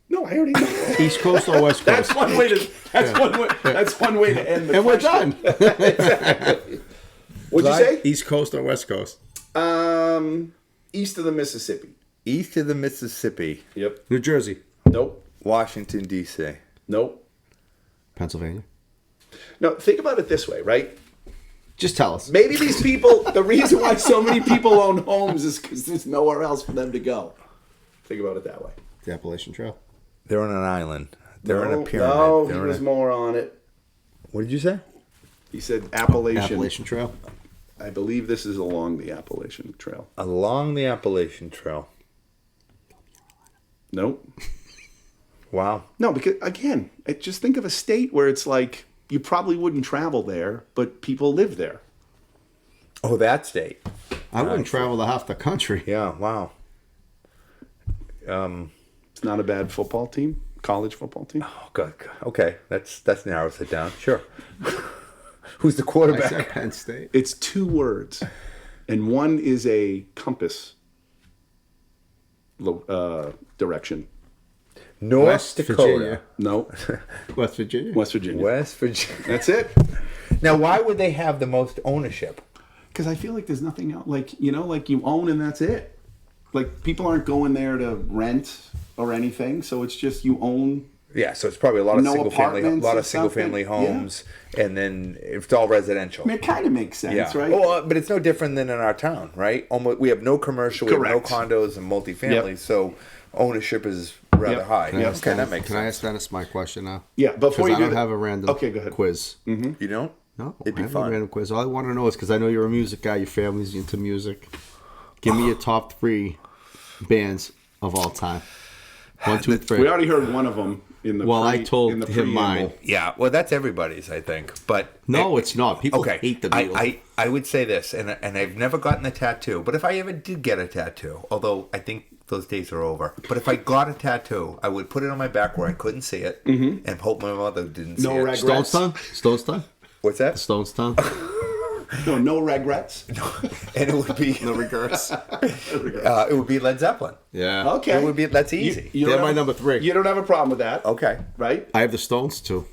[SPEAKER 4] No, I already know.
[SPEAKER 2] East Coast or West Coast?
[SPEAKER 4] That's one way to. That's one way to end the.
[SPEAKER 2] And we're
[SPEAKER 4] question.
[SPEAKER 2] done.
[SPEAKER 4] What'd you say?
[SPEAKER 2] East Coast or West Coast?
[SPEAKER 4] East of the Mississippi.
[SPEAKER 3] East of the Mississippi.
[SPEAKER 4] Yep.
[SPEAKER 2] New Jersey.
[SPEAKER 4] Nope.
[SPEAKER 3] Washington, D.C.
[SPEAKER 4] Nope.
[SPEAKER 2] Pennsylvania.
[SPEAKER 4] No, think about it this way, right?
[SPEAKER 2] Just tell us.
[SPEAKER 4] Maybe these people, the reason why so many people own homes is because there's nowhere else for them to go. Think about it that way.
[SPEAKER 2] The Appalachian Trail.
[SPEAKER 3] They're on an island. They're in a pyramid.
[SPEAKER 4] No, he
[SPEAKER 3] They're in
[SPEAKER 4] was
[SPEAKER 3] a-
[SPEAKER 4] more on it.
[SPEAKER 3] What did you say?
[SPEAKER 4] He said Appalachian.
[SPEAKER 2] Appalachian Trail.
[SPEAKER 4] I believe this is along the Appalachian Trail.
[SPEAKER 3] Along the Appalachian Trail.
[SPEAKER 4] Nope.
[SPEAKER 3] Wow.
[SPEAKER 4] No, because again, just think of a state where it's like you probably wouldn't travel there, but people live there.
[SPEAKER 3] Oh, that state.
[SPEAKER 2] I wouldn't travel to half the country.
[SPEAKER 3] Yeah, wow.
[SPEAKER 4] It's not a bad football team, college football team.
[SPEAKER 3] Oh, good. Okay, that narrows it down. Sure. Who's the
[SPEAKER 2] I
[SPEAKER 3] quarterback?
[SPEAKER 2] said Penn State.
[SPEAKER 4] It's two words, and one is a compass direction.
[SPEAKER 3] North
[SPEAKER 2] West
[SPEAKER 3] Dakota.
[SPEAKER 2] Virginia.
[SPEAKER 4] No,
[SPEAKER 2] West Virginia.
[SPEAKER 4] West Virginia.
[SPEAKER 3] West Virginia.
[SPEAKER 4] That's it.
[SPEAKER 3] Now, why would they have the most ownership?
[SPEAKER 4] Because I feel like there's nothing else. Like, you know, like you own and that's it. Like people aren't going there to rent or anything, so it's just you own.
[SPEAKER 3] Yeah, so it's probably a lot of
[SPEAKER 4] No
[SPEAKER 3] single family,
[SPEAKER 4] apartments or something?
[SPEAKER 3] homes, and then it's all residential.
[SPEAKER 4] I mean, it kind of makes sense,
[SPEAKER 3] Yeah,
[SPEAKER 4] right?
[SPEAKER 3] Well, but it's no different than in our town, right? Almost, we have no commercial, we have
[SPEAKER 4] Correct.
[SPEAKER 3] no condos and multifamily,
[SPEAKER 4] Yep.
[SPEAKER 3] so ownership is rather
[SPEAKER 4] Yep.
[SPEAKER 3] high.
[SPEAKER 2] Can I ask
[SPEAKER 3] Okay, that
[SPEAKER 2] Dennis-
[SPEAKER 3] makes
[SPEAKER 2] Can I
[SPEAKER 3] sense.
[SPEAKER 2] ask Dennis my question now?
[SPEAKER 4] Yeah, before
[SPEAKER 2] Because
[SPEAKER 4] you
[SPEAKER 2] I
[SPEAKER 4] do
[SPEAKER 2] don't
[SPEAKER 4] that,
[SPEAKER 2] have a random
[SPEAKER 4] Okay, go ahead.
[SPEAKER 2] quiz.
[SPEAKER 3] You don't?
[SPEAKER 2] No,
[SPEAKER 3] It'd be
[SPEAKER 2] I have
[SPEAKER 3] fun.
[SPEAKER 2] a random quiz. All I want to know is because I know you're a music guy. Your family's into music. Give me your top 3 bands of all time. 1, 2, 3.
[SPEAKER 4] We already heard one of them in the.
[SPEAKER 2] Well, I told
[SPEAKER 4] in the
[SPEAKER 2] him mine.
[SPEAKER 4] preamble.
[SPEAKER 3] Yeah, well, that's everybody's, I think. But
[SPEAKER 2] No, it's not. People
[SPEAKER 3] okay,
[SPEAKER 2] hate the Beatles.
[SPEAKER 3] I would say this, and I've never gotten a tattoo. But if I ever did get a tattoo, although I think those days are over, but if I got a tattoo, I would put it on my back where I couldn't see it, and hope my mother didn't see
[SPEAKER 4] No
[SPEAKER 3] it.
[SPEAKER 4] regrets.
[SPEAKER 2] Stones tongue? Stones tongue?
[SPEAKER 3] What's that?
[SPEAKER 2] Stones tongue?
[SPEAKER 4] No regrets.
[SPEAKER 3] And it would be
[SPEAKER 2] No regrets.
[SPEAKER 3] it would be Led Zeppelin.
[SPEAKER 2] Yeah.
[SPEAKER 4] Okay.
[SPEAKER 3] It would be that's easy.
[SPEAKER 4] You
[SPEAKER 2] They're
[SPEAKER 4] don't
[SPEAKER 2] my
[SPEAKER 4] have-
[SPEAKER 2] number 3.
[SPEAKER 4] You don't have a problem with that,
[SPEAKER 3] Okay.
[SPEAKER 4] right?
[SPEAKER 2] I have the Stones too.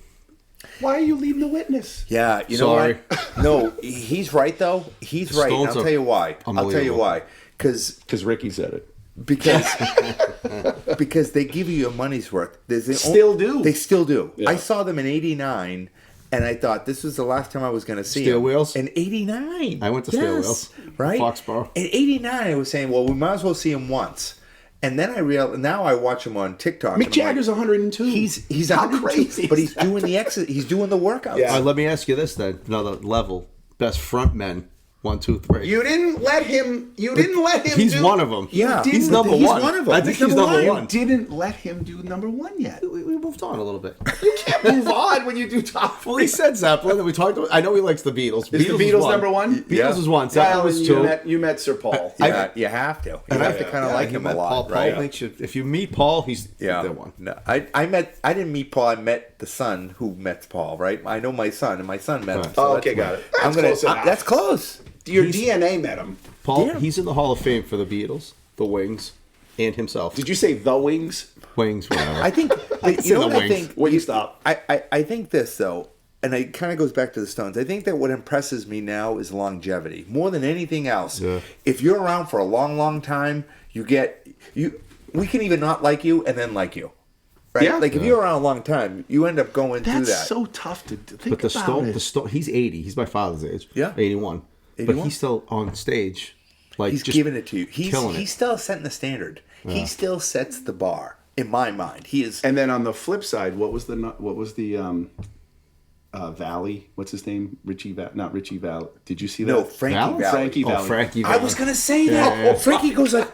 [SPEAKER 4] Why are you leading the witness?
[SPEAKER 3] Yeah, you know
[SPEAKER 2] Sorry.
[SPEAKER 3] what? No, he's right though. He's right. And
[SPEAKER 2] Stones
[SPEAKER 3] I'll
[SPEAKER 2] are
[SPEAKER 3] tell you why. I'll tell you
[SPEAKER 2] unbelievable.
[SPEAKER 3] why. Because
[SPEAKER 4] Because Ricky said it.
[SPEAKER 3] because because they give you your money's worth.
[SPEAKER 4] Still do.
[SPEAKER 3] They still do.
[SPEAKER 4] Yeah.
[SPEAKER 3] I saw them in '89, and I thought this was the last time I was going to see
[SPEAKER 2] Steel
[SPEAKER 3] them.
[SPEAKER 2] Wheels?
[SPEAKER 3] In '89.
[SPEAKER 2] I went to Steel Wheels.
[SPEAKER 3] Right?
[SPEAKER 2] Foxborough.
[SPEAKER 3] In '89, I was saying, well, we might as well see him once. And then I realized, now I watch him on TikTok.
[SPEAKER 4] Mick
[SPEAKER 3] and I'm
[SPEAKER 4] Jagger's
[SPEAKER 3] like,
[SPEAKER 4] 102.
[SPEAKER 3] He's
[SPEAKER 4] how
[SPEAKER 3] 102,
[SPEAKER 4] crazy,
[SPEAKER 3] but he's doing the he's doing the workouts.
[SPEAKER 4] Yeah.
[SPEAKER 2] All right, let me ask you this then. Another level. Best frontmen. 1, 2, 3.
[SPEAKER 4] You didn't let him. You didn't let him.
[SPEAKER 2] He's one of them.
[SPEAKER 3] Yeah.
[SPEAKER 2] He's
[SPEAKER 3] He's
[SPEAKER 2] number
[SPEAKER 3] he's
[SPEAKER 2] one.
[SPEAKER 3] one of them.
[SPEAKER 2] I think
[SPEAKER 3] He's
[SPEAKER 2] he's
[SPEAKER 3] number
[SPEAKER 2] number
[SPEAKER 3] one.
[SPEAKER 2] one.
[SPEAKER 4] You didn't let him do number 1 yet.
[SPEAKER 2] We moved on a little bit.
[SPEAKER 4] You can't move on when you do top.
[SPEAKER 2] Well, he said Zeppelin, and we talked about. I know he likes the Beatles.
[SPEAKER 4] Is the Beatles number 1?
[SPEAKER 2] Beatles is 1. Zeppelin was 2.
[SPEAKER 4] You met Sir Paul.
[SPEAKER 3] You have to. You have to kind of like him a lot,
[SPEAKER 2] Paul
[SPEAKER 3] right?
[SPEAKER 2] makes you. If you meet Paul, he's
[SPEAKER 3] Yeah.
[SPEAKER 2] the one.
[SPEAKER 3] No, I didn't meet Paul. I met the son who met Paul. Right. I know my son, and my son met him.
[SPEAKER 2] Right.
[SPEAKER 3] So
[SPEAKER 4] Oh,
[SPEAKER 3] that's
[SPEAKER 4] okay,
[SPEAKER 3] why-
[SPEAKER 4] got it.
[SPEAKER 3] I'm
[SPEAKER 4] That's
[SPEAKER 3] gonna.
[SPEAKER 4] close enough.
[SPEAKER 3] That's close.
[SPEAKER 4] Your DNA met him.
[SPEAKER 2] Paul,
[SPEAKER 3] Yeah.
[SPEAKER 2] he's in the Hall of Fame for the Beatles, the Wings, and himself.
[SPEAKER 4] Did you say the Wings?
[SPEAKER 2] Wings, whatever.
[SPEAKER 3] I think.
[SPEAKER 2] say
[SPEAKER 3] You know
[SPEAKER 2] the
[SPEAKER 3] what I
[SPEAKER 2] Wings.
[SPEAKER 3] think?
[SPEAKER 4] Will you stop?
[SPEAKER 3] I think this though, and it kind of goes back to the Stones. I think that what impresses me now is longevity more than anything else.
[SPEAKER 2] Yeah.
[SPEAKER 3] If you're around for a long, long time, we can even not like you and then like you. Right?
[SPEAKER 4] Yeah.
[SPEAKER 3] Like if you're around a long time, you end up going through
[SPEAKER 4] That's
[SPEAKER 3] that.
[SPEAKER 4] so tough to think
[SPEAKER 2] But the
[SPEAKER 4] about.
[SPEAKER 2] Stone, he's 80. He's my father's age.
[SPEAKER 3] Yeah.
[SPEAKER 2] 81. But
[SPEAKER 3] 81.
[SPEAKER 2] he's still on stage. Like
[SPEAKER 3] He's
[SPEAKER 2] just
[SPEAKER 3] giving it to you.
[SPEAKER 2] killing
[SPEAKER 3] He's
[SPEAKER 2] it.
[SPEAKER 3] still setting the standard. He still sets the bar in my mind. He is.
[SPEAKER 4] And then on the flip side, what was the Valley? What's his name? Not Richie Valli. Did you see that?
[SPEAKER 3] No, Frankie Valli.
[SPEAKER 4] Frankie Valli.
[SPEAKER 2] Oh, Frankie
[SPEAKER 3] I
[SPEAKER 2] Valli.
[SPEAKER 3] was gonna say that. Frankie goes like,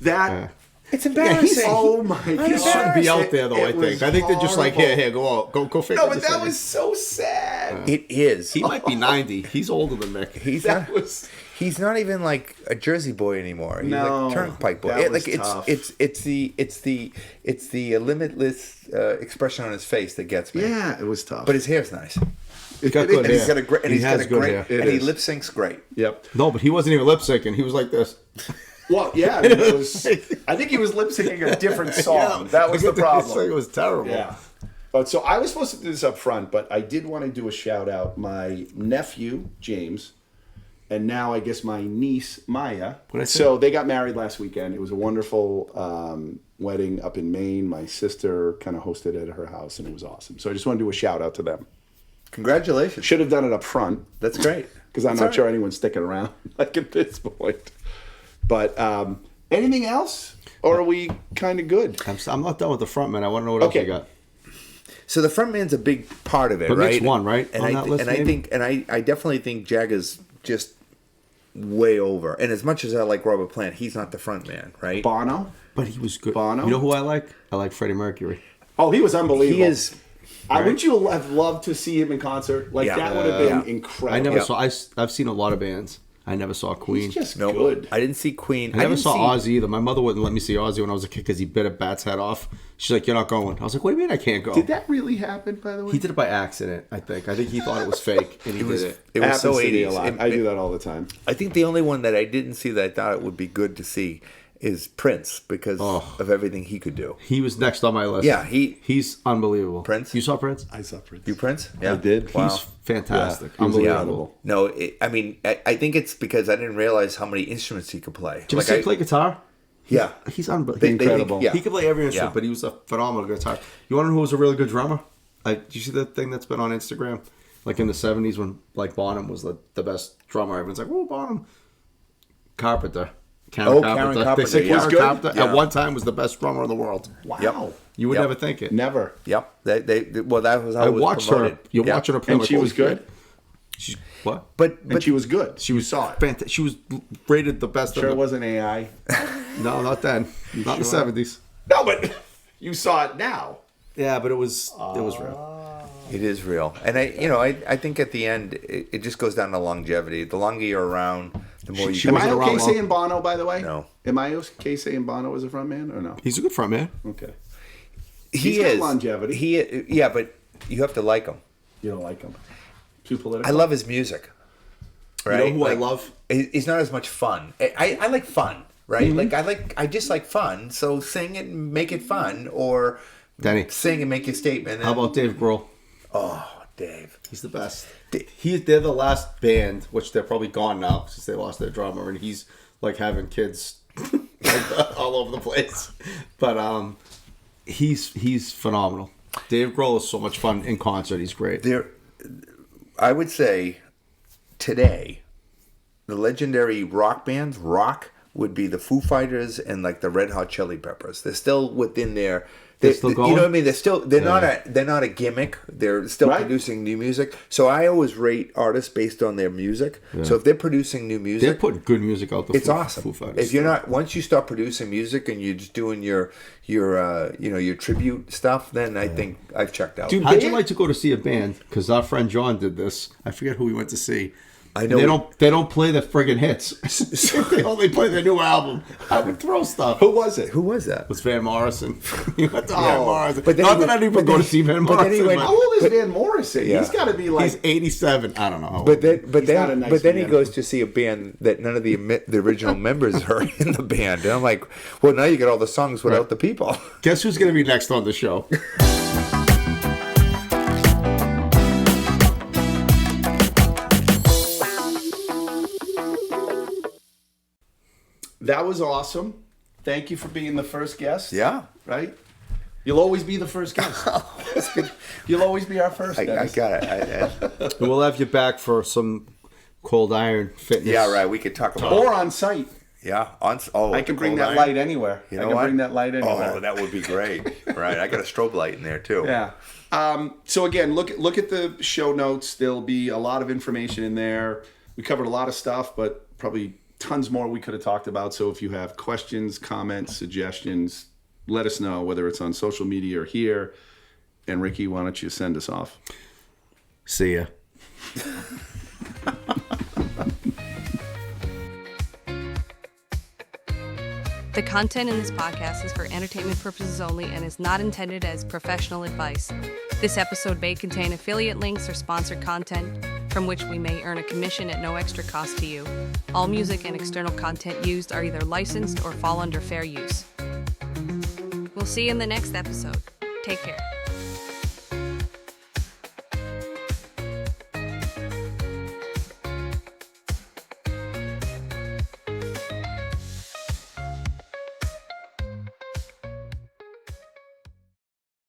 [SPEAKER 4] That.
[SPEAKER 3] it's embarrassing.
[SPEAKER 4] Oh my god!
[SPEAKER 2] He shouldn't be out there, though, I
[SPEAKER 4] It was
[SPEAKER 2] think. I think they're just like,
[SPEAKER 4] horrible.
[SPEAKER 2] here, go out. Go figure
[SPEAKER 4] No, but
[SPEAKER 2] this
[SPEAKER 4] that
[SPEAKER 2] thing.
[SPEAKER 4] was so sad.
[SPEAKER 3] It is.
[SPEAKER 2] He might be 90. He's older than Mick.
[SPEAKER 3] He's
[SPEAKER 4] That
[SPEAKER 3] not.
[SPEAKER 4] was.
[SPEAKER 3] He's not even like a Jersey boy anymore. He's
[SPEAKER 4] No,
[SPEAKER 3] like a turnpike boy.
[SPEAKER 4] that was
[SPEAKER 3] Like
[SPEAKER 4] tough.
[SPEAKER 3] it's the limitless expression on his face that gets me.
[SPEAKER 4] Yeah, it was tough.
[SPEAKER 3] But his hair's nice.
[SPEAKER 2] He's got
[SPEAKER 4] It
[SPEAKER 2] good
[SPEAKER 3] And he's
[SPEAKER 2] hair.
[SPEAKER 3] got a great. And
[SPEAKER 2] He
[SPEAKER 3] he's
[SPEAKER 2] has
[SPEAKER 3] got a
[SPEAKER 2] good
[SPEAKER 3] great.
[SPEAKER 2] hair.
[SPEAKER 4] It
[SPEAKER 3] And he
[SPEAKER 4] is.
[SPEAKER 3] lip syncs great.
[SPEAKER 4] Yep.
[SPEAKER 2] No, but he wasn't even lip syncing. He was like this.
[SPEAKER 4] Well, yeah, it was. I think he was lip syncing a different song. That was the
[SPEAKER 2] It
[SPEAKER 4] problem.
[SPEAKER 2] was terrible.
[SPEAKER 4] Yeah. But so I was supposed to do this up front, but I did want to do a shout out. My nephew James, and now I guess my niece Maya.
[SPEAKER 2] What'd I say?
[SPEAKER 4] So they got married last weekend. It was a wonderful wedding up in Maine. My sister kind of hosted it at her house, and it was awesome. So I just want to do a shout out to them.
[SPEAKER 3] Congratulations.
[SPEAKER 4] Should have done it up front
[SPEAKER 3] That's great.
[SPEAKER 4] because I'm
[SPEAKER 3] That's
[SPEAKER 4] not
[SPEAKER 3] all
[SPEAKER 4] sure
[SPEAKER 3] right.
[SPEAKER 4] anyone's sticking around like at this point. But anything else, or are we kind of good?
[SPEAKER 2] I'm not done with the front man. I want to know what else
[SPEAKER 4] Okay.
[SPEAKER 2] you got.
[SPEAKER 3] So the front man's a big part of it,
[SPEAKER 2] But
[SPEAKER 3] right?
[SPEAKER 2] Mick's one, right,
[SPEAKER 3] And
[SPEAKER 2] on
[SPEAKER 3] I
[SPEAKER 2] that list,
[SPEAKER 3] and I
[SPEAKER 2] maybe?
[SPEAKER 3] think and I definitely think Jagger's just way over. And as much as I like Robert Plant, he's not the front man, right?
[SPEAKER 4] Bono.
[SPEAKER 2] But he was good.
[SPEAKER 4] Bono?
[SPEAKER 2] You know who I like? I like Freddie Mercury.
[SPEAKER 4] Oh, he was unbelievable.
[SPEAKER 3] He is.
[SPEAKER 4] Wouldn't you have loved to see him in concert? Like
[SPEAKER 3] Yeah.
[SPEAKER 4] that would have been
[SPEAKER 3] Yeah.
[SPEAKER 4] incredible.
[SPEAKER 2] I never
[SPEAKER 3] Yeah.
[SPEAKER 2] saw. I've seen a lot of bands. I never saw Queen.
[SPEAKER 4] He's just
[SPEAKER 3] No,
[SPEAKER 4] good.
[SPEAKER 3] I didn't see Queen.
[SPEAKER 2] I never
[SPEAKER 3] didn't
[SPEAKER 2] saw
[SPEAKER 3] see,
[SPEAKER 2] Ozzy either. My mother wouldn't let me see Ozzy when I was a kid because he bit a bat's head off. She's like, "You're not going." I was like, "What do you mean I can't go?"
[SPEAKER 4] Did that really happen? By the way,
[SPEAKER 2] He did it by accident. I think. I think he thought it was fake, and he did it.
[SPEAKER 3] It was so
[SPEAKER 4] happens to me a
[SPEAKER 3] 80s.
[SPEAKER 4] lot. I do that all the time.
[SPEAKER 3] I think the only one that I didn't see that I thought it would be good to see is Prince because of everything he could do.
[SPEAKER 2] He was next on my list.
[SPEAKER 3] Yeah,
[SPEAKER 2] he's unbelievable.
[SPEAKER 3] Prince?
[SPEAKER 2] You saw Prince?
[SPEAKER 4] I saw Prince.
[SPEAKER 3] You Prince? Yeah.
[SPEAKER 4] I did.
[SPEAKER 3] Wow.
[SPEAKER 2] He's fantastic.
[SPEAKER 4] Yeah, he was
[SPEAKER 2] Unbelievable.
[SPEAKER 4] incredible.
[SPEAKER 3] No, I mean, I think it's because I didn't realize how many instruments he could play.
[SPEAKER 2] Did you see him play guitar?
[SPEAKER 3] Yeah.
[SPEAKER 2] He's unbelievable.
[SPEAKER 4] Incredible.
[SPEAKER 3] Yeah.
[SPEAKER 2] He could play every instrument,
[SPEAKER 3] Yeah.
[SPEAKER 2] but he was a phenomenal guitar. You want to know who was a really good drummer? Do you see that thing that's been on Instagram? Like in the 70s when like Bonham was the best drummer. Everyone's like, "Oh, Bonham." Carpenter.
[SPEAKER 3] Karen Carpenter,
[SPEAKER 2] They said
[SPEAKER 3] yeah.
[SPEAKER 2] Karen
[SPEAKER 4] Was good?
[SPEAKER 2] Carpenter
[SPEAKER 3] Yeah.
[SPEAKER 2] at one time was the best drummer in the world.
[SPEAKER 4] Wow.
[SPEAKER 3] Yep.
[SPEAKER 2] You would
[SPEAKER 3] Yep.
[SPEAKER 2] never think it.
[SPEAKER 4] Never.
[SPEAKER 3] Yep. Well, that was how
[SPEAKER 2] I
[SPEAKER 3] it was
[SPEAKER 2] watched
[SPEAKER 3] promoted.
[SPEAKER 2] her. You're
[SPEAKER 3] Yeah.
[SPEAKER 2] watching her play.
[SPEAKER 4] And
[SPEAKER 2] like,
[SPEAKER 4] she was
[SPEAKER 2] holy
[SPEAKER 4] good.
[SPEAKER 2] shit. She's what?
[SPEAKER 3] But
[SPEAKER 4] And she was good.
[SPEAKER 2] She was
[SPEAKER 4] saw it.
[SPEAKER 2] fantastic. She was rated the best.
[SPEAKER 4] Sure,
[SPEAKER 2] of
[SPEAKER 4] it
[SPEAKER 2] the,
[SPEAKER 4] wasn't AI.
[SPEAKER 2] No, not then. Not in the
[SPEAKER 4] sure?
[SPEAKER 2] 70s.
[SPEAKER 4] No, but you saw it now.
[SPEAKER 2] Yeah, but it was real.
[SPEAKER 3] It is real, and I think at the end it just goes down to longevity. The longer you're around, the more you.
[SPEAKER 2] She
[SPEAKER 4] Am
[SPEAKER 2] wasn't
[SPEAKER 4] I okay
[SPEAKER 2] around long.
[SPEAKER 4] saying Bono? By the way,
[SPEAKER 3] No.
[SPEAKER 4] Am I okay saying Bono was a front man or no?
[SPEAKER 2] He's a good front man.
[SPEAKER 4] Okay.
[SPEAKER 3] he
[SPEAKER 4] he's got
[SPEAKER 3] is
[SPEAKER 4] longevity.
[SPEAKER 3] Yeah, but you have to like him.
[SPEAKER 4] You don't like him. Too political.
[SPEAKER 3] I love his music. Right?
[SPEAKER 2] You know who I love?
[SPEAKER 3] He's not as much fun. I like fun, right? I just like fun. So sing it and make it fun, or
[SPEAKER 2] Denny.
[SPEAKER 3] sing and make your statement.
[SPEAKER 2] How about Dave Grohl?
[SPEAKER 3] Oh, Dave?
[SPEAKER 2] He's the best. They're the last band, which they're probably gone now since they lost their drummer, and he's like having kids like all over the place. But he's phenomenal. Dave Grohl is so much fun in concert. He's great.
[SPEAKER 3] I would say today, the legendary rock bands, would be the Foo Fighters and like the Red Hot Chili Peppers. They're still within their.
[SPEAKER 2] They're still going?
[SPEAKER 3] You know what I mean? They're not a gimmick. They're still
[SPEAKER 4] Right.
[SPEAKER 3] producing new music. So I always rate artists based on their music.
[SPEAKER 2] Yeah.
[SPEAKER 3] So if they're producing new music,
[SPEAKER 2] They're putting good music out.
[SPEAKER 3] it's awesome.
[SPEAKER 2] Foo Fighters.
[SPEAKER 3] If you're not, once you start producing music and you're just doing your tribute stuff, then I think I've checked out.
[SPEAKER 4] Dude,
[SPEAKER 2] How'd you like to go to see a band? Because our friend John did this. I forget who we went to see.
[SPEAKER 3] I know
[SPEAKER 2] they don't play the friggin' hits. They only play their new album. I would throw stuff.
[SPEAKER 3] Who was it? Who was that?
[SPEAKER 2] It was Van Morrison. He went to Van Morrison.
[SPEAKER 3] but then
[SPEAKER 2] Not
[SPEAKER 3] he
[SPEAKER 2] that
[SPEAKER 3] went-
[SPEAKER 2] I didn't
[SPEAKER 3] but
[SPEAKER 2] even go
[SPEAKER 3] then
[SPEAKER 2] to see Van
[SPEAKER 3] but then
[SPEAKER 2] Morrison.
[SPEAKER 3] he went-
[SPEAKER 4] How old is Van Morrison?
[SPEAKER 3] Yeah.
[SPEAKER 4] He's got to be like.
[SPEAKER 2] He's 87. I don't know.
[SPEAKER 3] But
[SPEAKER 4] not a nice
[SPEAKER 3] then he
[SPEAKER 4] man.
[SPEAKER 3] goes to see a band that none of the original members are in the band, and I'm like, well, now you get all the songs without the people.
[SPEAKER 2] Guess who's going to be next on the show?
[SPEAKER 4] That was awesome. Thank you for being the first guest.
[SPEAKER 3] Yeah,
[SPEAKER 4] Right? You'll always be the first guest. You'll always be our first
[SPEAKER 3] I
[SPEAKER 4] guest.
[SPEAKER 3] got it.
[SPEAKER 2] We'll have you back for some cold iron fitness.
[SPEAKER 3] Yeah, right. We could talk about.
[SPEAKER 4] Or on site.
[SPEAKER 3] Yeah,
[SPEAKER 4] I can bring that light anywhere.
[SPEAKER 3] You
[SPEAKER 4] I
[SPEAKER 3] know
[SPEAKER 4] can
[SPEAKER 3] what?
[SPEAKER 4] bring that light anywhere.
[SPEAKER 3] Oh, that would be great. Right, I got a strobe light in there too.
[SPEAKER 4] Yeah. So again, look at the show notes. There'll be a lot of information in there. We covered a lot of stuff, but probably tons more we could have talked about. So if you have questions, comments, suggestions, let us know, whether it's on social media or here. And Ricky, why don't you send us off?
[SPEAKER 2] See ya.
[SPEAKER 5] The content in this podcast is for entertainment purposes only and is not intended as professional advice. This episode may contain affiliate links or sponsored content from which we may earn a commission at no extra cost to you. All music and external content used are either licensed or fall under fair use. We'll see you in the next episode. Take care.